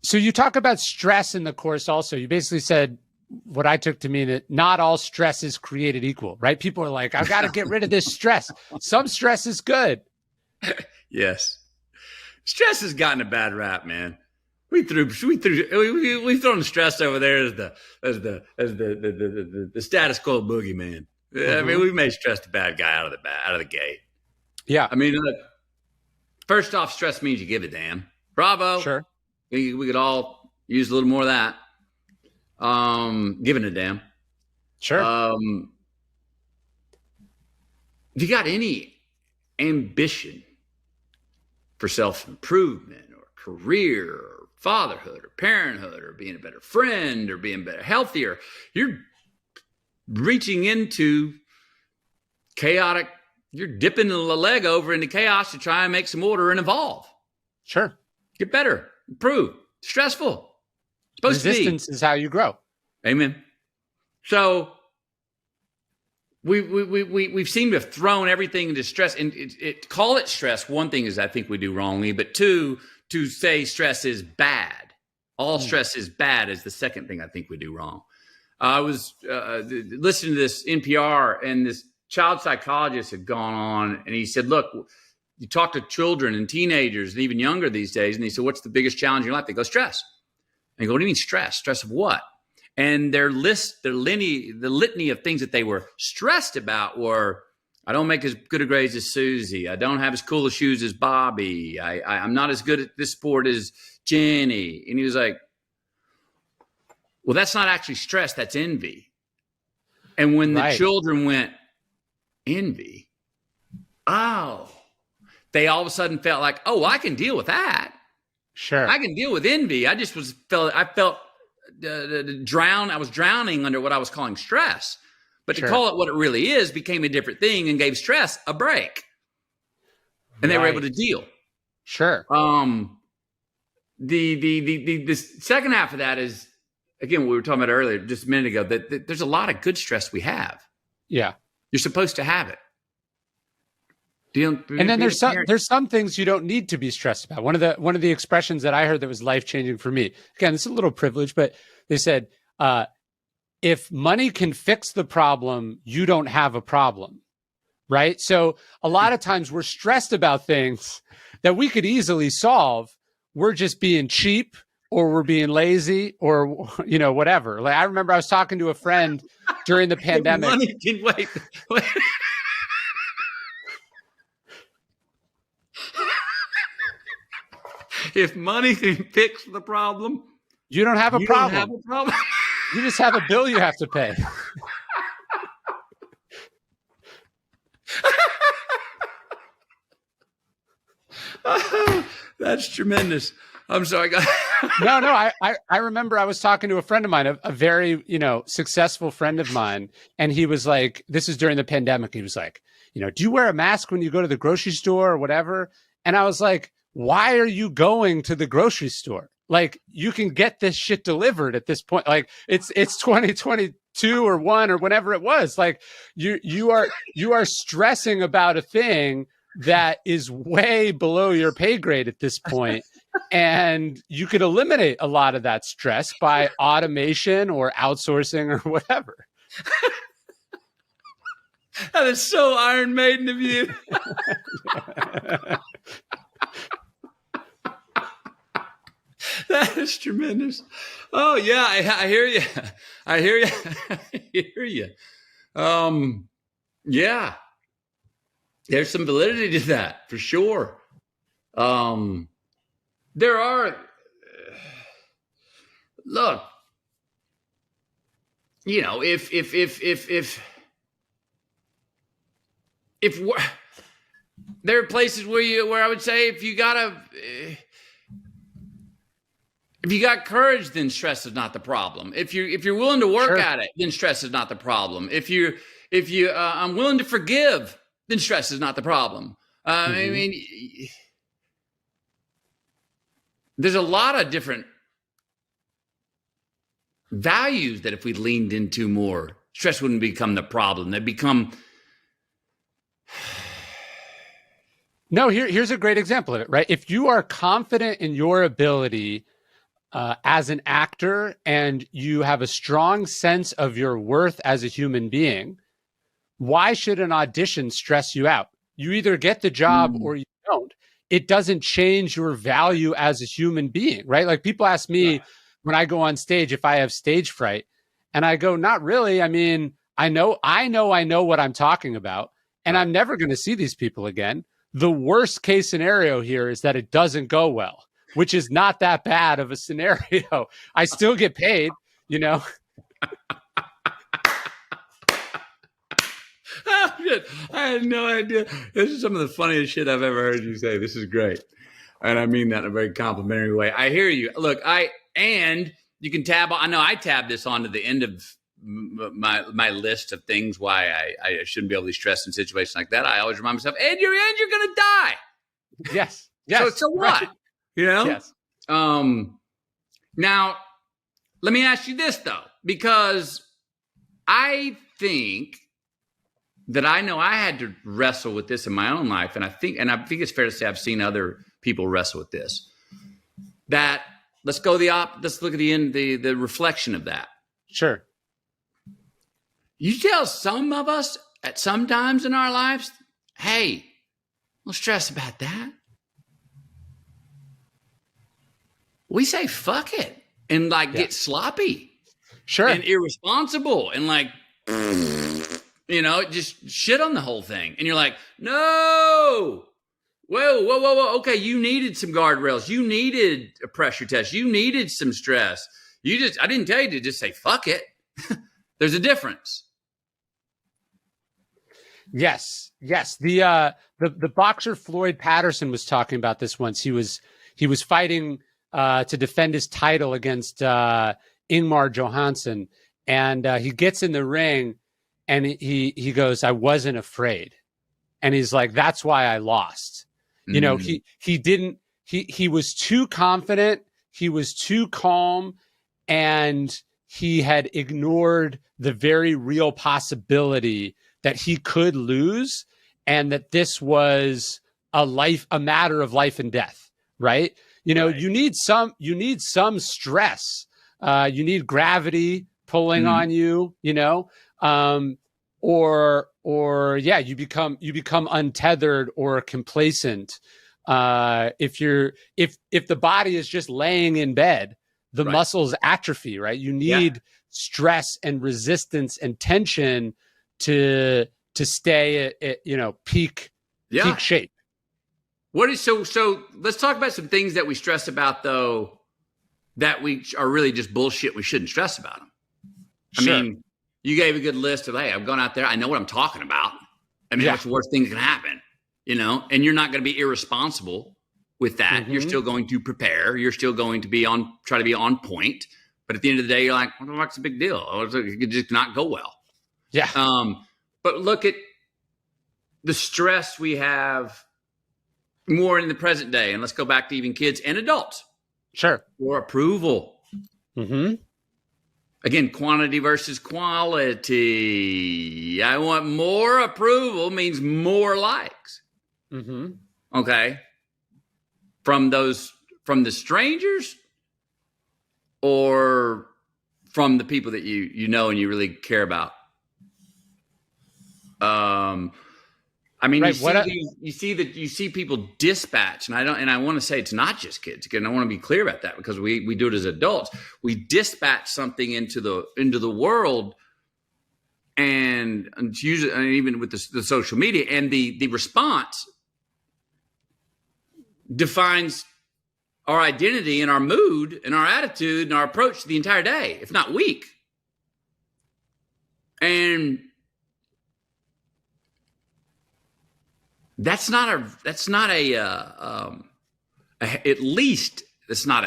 So you talk about stress in the course also. You basically said what I took to mean that not all stress is created equal, right? People are like, I've got to get rid of this stress. Some stress is good.
Yes. Stress has gotten a bad rap, man. we've thrown stress over there as the status quo boogeyman. I mean, we've made stress the bad guy out of the gate.
Yeah.
I mean, look, first off, stress means you give a damn. Bravo.
Sure.
We could all use a little more of that. Giving a damn.
Sure.
If you got any ambition for self-improvement or career or fatherhood or parenthood or being a better friend or being better, healthier, you're reaching into chaotic, you're dipping the leg over into chaos to try and make some order and evolve.
Sure.
Get better, improve, stressful.
Resistance is how you grow.
Amen. So we've seemed to have thrown everything into stress, and call it stress. One thing is I think we do wrongly, but two, to say stress is bad. All stress is bad is the second thing I think we do wrong. I was listening to this NPR, and this child psychologist had gone on, and he said, look, you talk to children and teenagers and even younger these days, and he said, what's the biggest challenge in your life? They go, stress. And you go, what do you mean stress? Stress of what? And the litany of things that they were stressed about were, I don't make as good a grades as Susie. I don't have as cool of shoes as Bobby. I'm not as good at this sport as Jenny. And he was like, well, that's not actually stress. That's envy. And when the children went, envy, they all of a sudden felt like, oh, I can deal with that.
Sure.
I can deal with envy. I felt I was drowning under what I was calling stress, but to call it what it really is became a different thing and gave stress a break, and they were able to deal.
Sure.
The second half of that is, again, what we were talking about earlier, just a minute ago, that there's a lot of good stress we have.
Yeah. You're
supposed to have it.
And then there's some things you don't need to be stressed about. One of the expressions that I heard that was life-changing for me, again, it's a little privilege, but they said, if money can fix the problem, you don't have a problem, right? So a lot of times we're stressed about things that we could easily solve. We're just being cheap, or we're being lazy, or, whatever. Like, I remember I was talking to a friend during the pandemic.
Money can wait. If money can fix the problem,
you don't have a problem.
Don't have a problem.
You just have a bill you have to pay.
That's tremendous. I'm sorry, guys.
No. I remember I was talking to a friend of mine, a very, successful friend of mine. And he was like, this is during the pandemic. He was like, do you wear a mask when you go to the grocery store or whatever? And I was like, why are you going to the grocery store? Like, you can get this shit delivered at this point. Like, it's 2022 or 1 or whenever it was. Like, you are stressing about a thing that is way below your pay grade at this point. And you could eliminate a lot of that stress by automation or outsourcing or whatever.
That is so Iron Maiden of you. That is tremendous. Oh yeah, I hear you. I hear you. I hear you. Yeah, there's some validity to that for sure. There are. Look, if there are places where I would say if you got courage, then stress is not the problem. If you're willing to work at it, then stress is not the problem. If you I'm willing to forgive, then stress is not the problem. I mean, there's a lot of different values that if we leaned into more, stress wouldn't become the problem. They'd become.
No, here's a great example of it, right? If you are confident in your ability as an actor and you have a strong sense of your worth as a human being, why should an audition stress you out? You either get the job or you don't. it doesn't change your value as a human being, right? Like people ask me when I go on stage if I have stage fright, and I go, not really. I mean, I know what I'm talking about, and I'm never going to see these people again. The worst case scenario here is that it doesn't go well, which is not that bad of a scenario. I still get paid, you know?
Oh, shit. I had no idea. This is some of the funniest shit I've ever heard you say. This is great. And I mean that in a very complimentary way. I hear you. Look, and you can tab. I know I tab this onto the end of my list of things why I shouldn't be able to stress in situations like that. I always remind myself, and you're going to die.
Yes.
So what? Right. You know? Yes. Now, let me ask you this, though, because I think that I know I had to wrestle with this in my own life. And I think it's fair to say I've seen other people wrestle with this. That let's look at the reflection of that.
Sure.
You tell some of us at some times in our lives, hey, don't stress about that. We say fuck it and get sloppy.
Sure.
And irresponsible and just shit on the whole thing. And you're like, no. Whoa. Okay, you needed some guardrails. You needed a pressure test. You needed some stress. I didn't tell you to just say, fuck it. There's a difference.
Yes. The boxer Floyd Patterson was talking about this once. He was fighting to defend his title against Ingmar Johansson. And he gets in the ring and he goes, I wasn't afraid. And he's like, that's why I lost. You know, he was too confident. He was too calm, and he had ignored the very real possibility that he could lose and that this was a matter of life and death, right? You know, you need some stress. You need gravity pulling on you, you know, you become untethered or complacent. If the body is just laying in bed, the muscles atrophy, right? You need stress and resistance and tension to stay at peak shape.
So let's talk about some things that we stress about though that we are really just bullshit. We shouldn't stress about them. I mean, you gave a good list of, hey, I've gone out there. I know what I'm talking about. I mean, what's the worst thing that can happen? You know, and you're not going to be irresponsible with that. Mm-hmm. You're still going to prepare. You're still going to try to be on point. But at the end of the day, you're like, what the fuck's the big deal? It could just not go well.
Yeah.
But look at the stress we have more in the present day. And let's go back to even kids and adults.
Sure.
For approval.
Mm-hmm.
Again, quantity versus quality. I want more approval means more likes.
Mm-hmm.
Okay. From the strangers or from the people that you know and you really care about. I mean, you see people dispatch, and I want to say it's not just kids. Again, I want to be clear about that because we do it as adults. We dispatch something into the world, and usually, and even with the social media, and the response defines our identity and our mood and our attitude and our approach to the entire day, if not week. And that's not a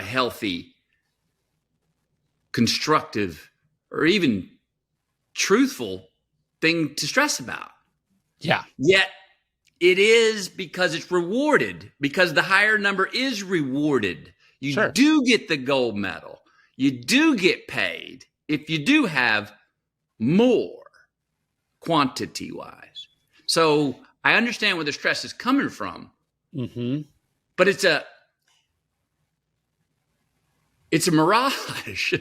healthy, constructive, or even truthful thing to stress about.
Yeah.
Yet it is because it's rewarded, because the higher number is rewarded. You do get the gold medal. You do get paid if you do have more quantity-wise. So I understand where the stress is coming from, but it's a mirage.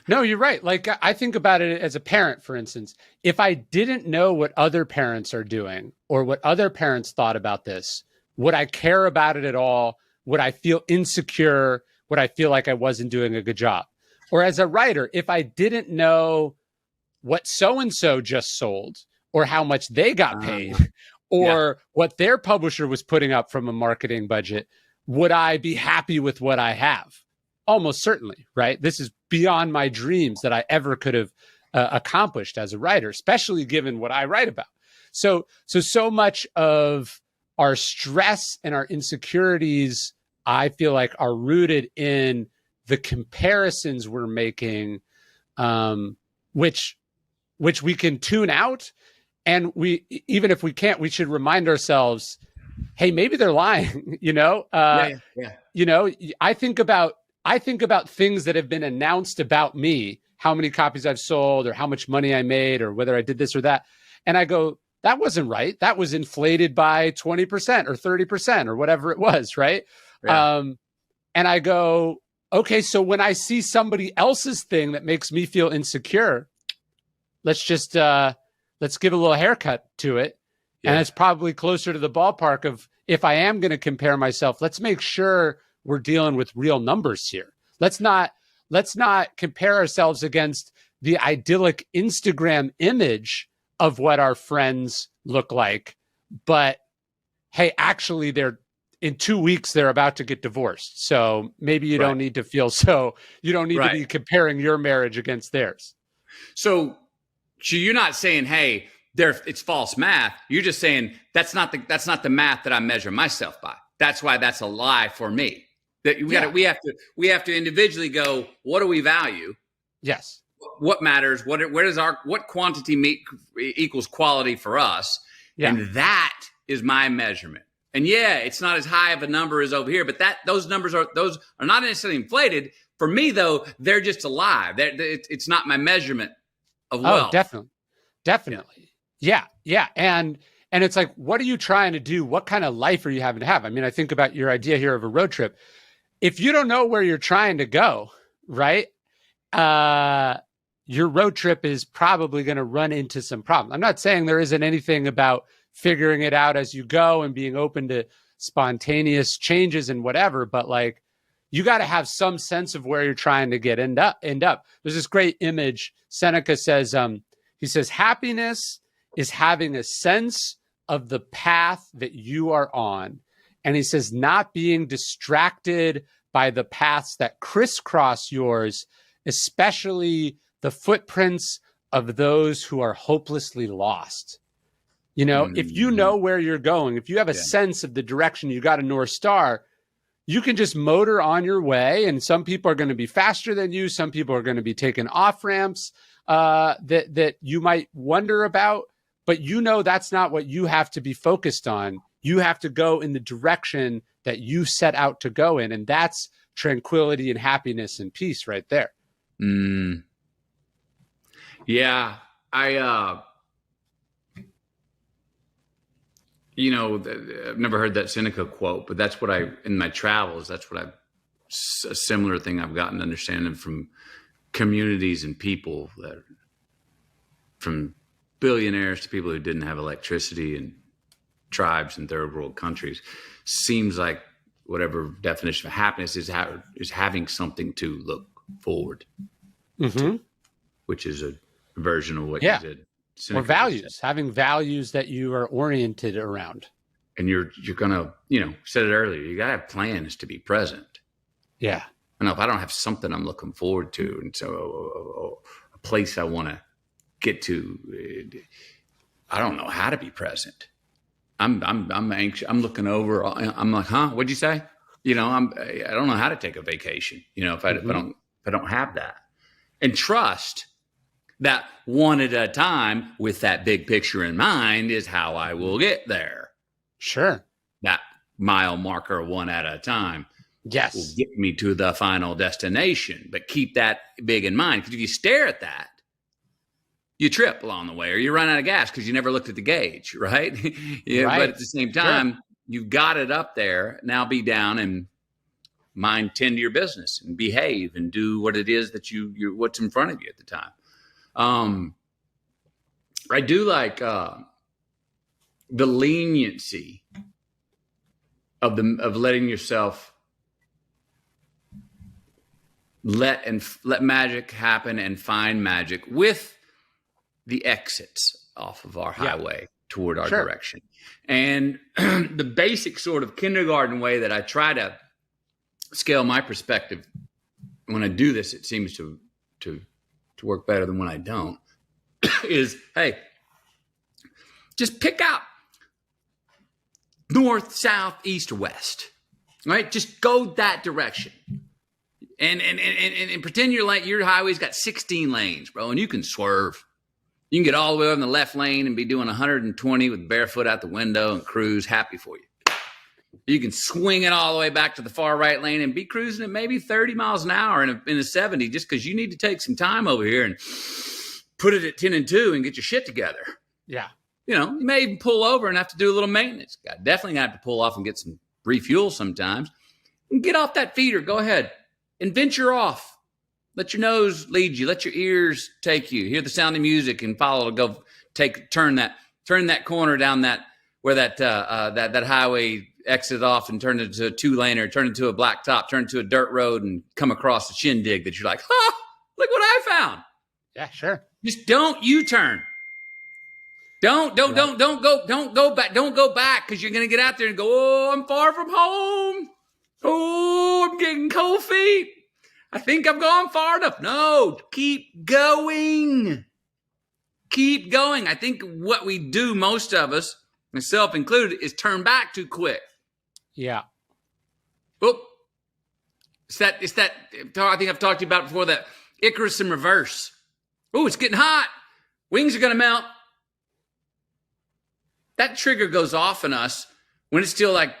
No, you're right. Like I think about it as a parent, for instance. If I didn't know what other parents are doing or what other parents thought about this, Would I care about it at all? Would I feel insecure? Would I feel like I wasn't doing a good job? Or as a writer, if I didn't know what so-and-so just sold or how much they got paid or what their publisher was putting up from a marketing budget, would I be happy with what I have? Almost certainly, right? This is beyond my dreams that I ever could have accomplished as a writer, especially given what I write about. So much of our stress and our insecurities, I feel like, are rooted in the comparisons we're making, which we can tune out. And we, even if we can't, we should remind ourselves, hey, maybe they're lying, you know? You know, I think about things that have been announced about me, how many copies I've sold or how much money I made or whether I did this or that. And I go, that wasn't right. That was inflated by 20% or 30% or whatever it was, right? Yeah. And I go, okay, so when I see somebody else's thing that makes me feel insecure, let's give a little haircut to it. Yeah. And it's probably closer to the ballpark of, if I am going to compare myself, let's make sure we're dealing with real numbers here. Let's not compare ourselves against the idyllic Instagram image of what our friends look like. But hey, actually in 2 weeks, they're about to get divorced. So maybe you don't need to feel you don't need to be comparing your marriage against theirs.
So you're not saying, hey, it's false math. You're just saying that's not the math that I measure myself by. That's why that's a lie for me. That we have to individually go, what do we value?
Yes.
What matters? What quantity equals quality for us? Yeah. And that is my measurement. And yeah, it's not as high of a number as over here, but those numbers are not necessarily inflated. For me, though, they're just a lie. It's not my measurement of wealth.
Oh, definitely. Yeah. And it's like, what are you trying to do? What kind of life are you having to have? I mean, I think about your idea here of a road trip. If you don't know where you're trying to go, right? Your road trip is probably going to run into some problems. I'm not saying there isn't anything about figuring it out as you go and being open to spontaneous changes and whatever, but like, you got to have some sense of where you're trying to end up. There's this great image. Seneca says, he says, happiness is having a sense of the path that you are on. And he says, not being distracted by the paths that crisscross yours, especially the footprints of those who are hopelessly lost. You know, if you know where you're going, if you have a sense of the direction, you got a North Star, you can just motor on your way. And some people are going to be faster than you. Some people are going to be taking off ramps that you might wonder about. But you know that's not what you have to be focused on. You have to go in the direction that you set out to go in. And that's tranquility and happiness and peace right there.
Yeah. I've never heard that Seneca quote, but that's what in my travels, a similar thing I've gotten understanding from communities and people, that from billionaires to people who didn't have electricity, and tribes in third world countries, seems like whatever definition of happiness is having something to look forward to, which is a version of what you did.
Seneca, or values, having values that you are oriented around.
And you're gonna, said it earlier, you gotta have plans to be present.
Yeah.
I know if I don't have something I'm looking forward to, and so a place I want to get to, I don't know how to be present. I'm anxious. I'm looking over. I'm like, huh? What'd you say? I don't know how to take a vacation. If I don't have that, and trust that one at a time with that big picture in mind is how I will get there.
Sure.
That mile marker one at a time.
Yes.
Will get me to the final destination, but keep that big in mind. Because if you stare at that, you trip along the way, or you run out of gas because you never looked at the gauge, right? Right. But at the same time, you've got it up there. Now be down and tend to your business and behave and do what it is that what's in front of you at the time. I do like the leniency of letting yourself let magic happen and find magic with the exits off of our highway toward our direction. And the basic sort of kindergarten way that I try to scale my perspective when I do this, it seems to work better than when I don't, is, hey, just pick out north, south, east, or west, right? Just go that direction. And pretend your highway's got 16 lanes, bro, and you can swerve. You can get all the way over in the left lane and be doing 120 with barefoot out the window and cruise, happy for you. You can swing it all the way back to the far right lane and be cruising at maybe 30 miles an hour in a 70 just because you need to take some time over here and put it at 10 and 2 and get your shit together.
Yeah.
You know, you may even pull over and have to do a little maintenance. Definitely have to pull off and get some refuel sometimes. And get off that feeder. Go ahead and venture off. Let your nose lead you. Let your ears take you. Hear the sound of music and follow. Go turn that corner down where that highway exit off and turn it into a 2-laner, turn it into a blacktop, turn it to a dirt road, and come across a shindig that you're like, look what I found.
Yeah, sure.
Just don't U-turn. Don't go back. Don't go back because you're gonna get out there and go, oh, I'm far from home. Oh, I'm getting cold feet. I think I've gone far enough. No, keep going. Keep going. I think what we do, most of us, myself included, is turn back too quick.
Yeah.
Oop. It's that, I think I've talked to you about before, that Icarus in reverse. Oh, it's getting hot. Wings are going to melt. That trigger goes off in us when it's still like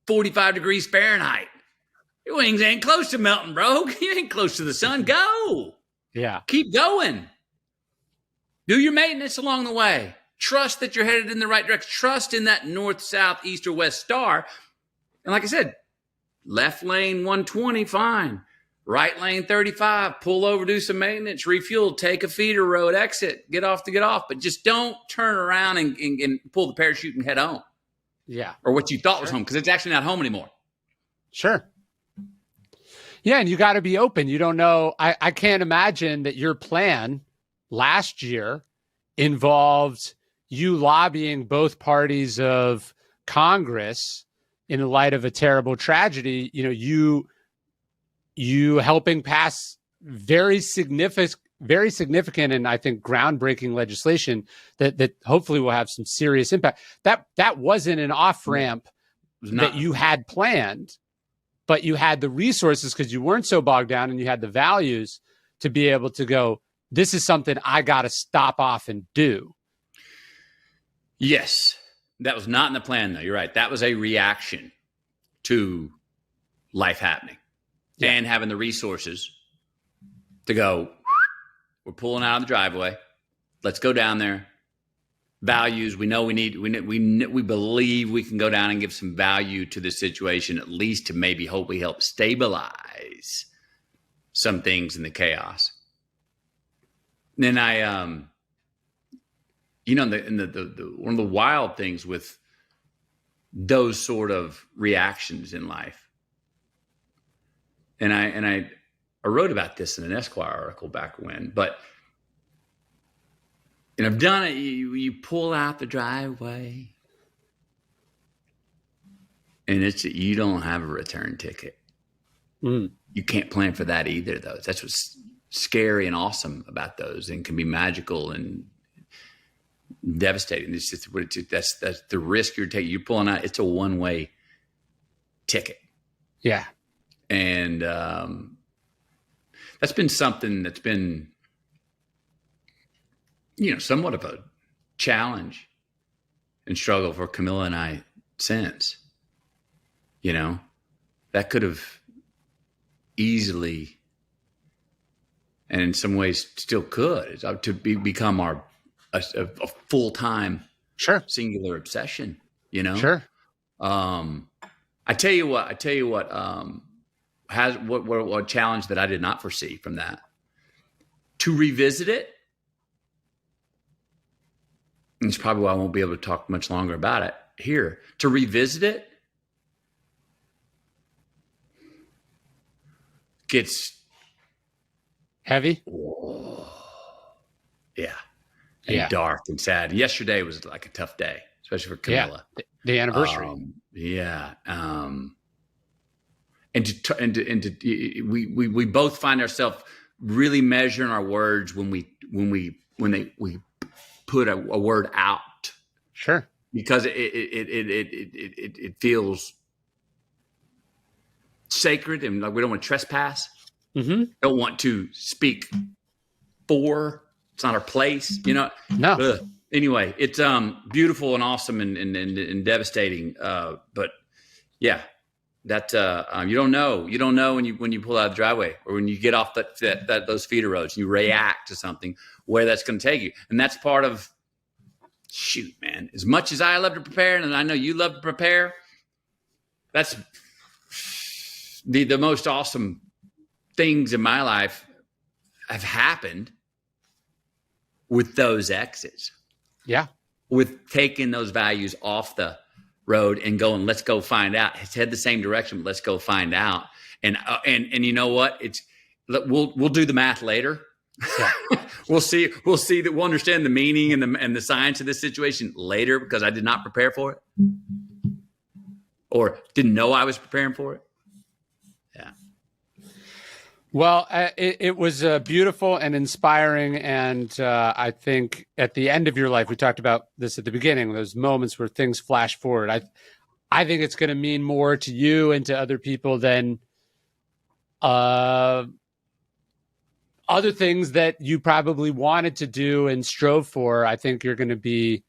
45 degrees Fahrenheit. Your wings ain't close to melting, bro. You ain't close to the sun. Go.
Yeah.
Keep going. Do your maintenance along the way. Trust that you're headed in the right direction. Trust in that north, south, east, or west star. And like I said, left lane 120, fine. Right lane 35, pull over, do some maintenance, refuel, take a feeder road, exit, get off. But just don't turn around and pull the parachute and head home.
Yeah.
Or what you thought was home, because it's actually not home anymore.
Sure. Yeah, and you got to be open. You don't know. I can't imagine that your plan last year involved you lobbying both parties of Congress in the light of a terrible tragedy. You know, you helping pass very significant and I think groundbreaking legislation that hopefully will have some serious impact. That wasn't an off-ramp that you had planned, but you had the resources because you weren't so bogged down and you had the values to be able to go, this is something I got to stop off and do.
Yes. That was not in the plan, though. You're right. That was a reaction to life happening and having the resources to go, we're pulling out of the driveway. Let's go down there. Values. We know we believe we can go down and give some value to the situation, at least to maybe hopefully help stabilize some things in the chaos. Then the one of the wild things with those sort of reactions in life, and I wrote about this in an Esquire article back when, but and I've done it. You pull out the driveway, and you don't have a return ticket. You can't plan for that either, though. That's what's scary and awesome about those, and can be magical and devastating. It's just that's the risk you're taking. You're pulling out. It's a one-way ticket.
Yeah,
and that's been something that's been, somewhat of a challenge and struggle for Camilla and I since. That could have easily, and in some ways still could, to become a full-time, singular obsession.
Sure.
I tell you what. What challenge that I did not foresee from that. To revisit it, and it's probably why I won't be able to talk much longer about it here. To revisit it gets
heavy.
Yeah. And dark and sad. Yesterday was like a tough day, especially for Camilla.
Yeah. The anniversary.
We both find ourselves really measuring our words when we put a word out.
Sure.
Because it feels sacred, and like we don't want to trespass.
Mm-hmm.
Don't want to speak for. It's not our place, you know.
No.
Ugh. Anyway, it's beautiful and awesome and devastating. But yeah, that you don't know when you pull out of the driveway or when you get off those feeder roads, you react to something, where that's going to take you, and that's part of. Shoot, man! As much as I love to prepare, and I know you love to prepare, that's the most awesome things in my life have happened with those exits.
Yeah.
With taking those values off the road and going, let's go find out. It's head the same direction, but let's go find out. And you know what? We'll do the math later. Yeah. We'll see that we'll understand the meaning and the science of this situation later, because I did not prepare for it or didn't know I was preparing for it. Yeah.
Well, it was beautiful and inspiring. And I think at the end of your life, we talked about this at the beginning, those moments where things flash forward. I think it's going to mean more to you and to other people than other things that you probably wanted to do and strove for. I think you're going to be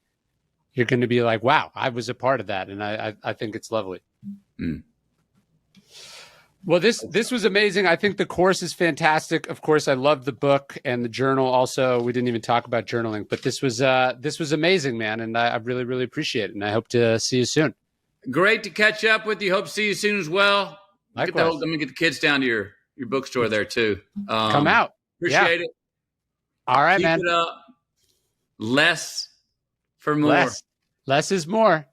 like, wow, I was a part of that. And I think it's lovely. Mm. Well, this was amazing. I think the course is fantastic. Of course, I love the book and the journal. Also, we didn't even talk about journaling, but this was amazing, man. And I really, really appreciate it. And I hope to see you soon.
Great to catch up with you. Hope to see you soon as well.
Likewise.
Let me get the kids down to your bookstore there too.
Come out.
Appreciate it.
All right,
Keep
man.
it up. Less for more.
Less is more.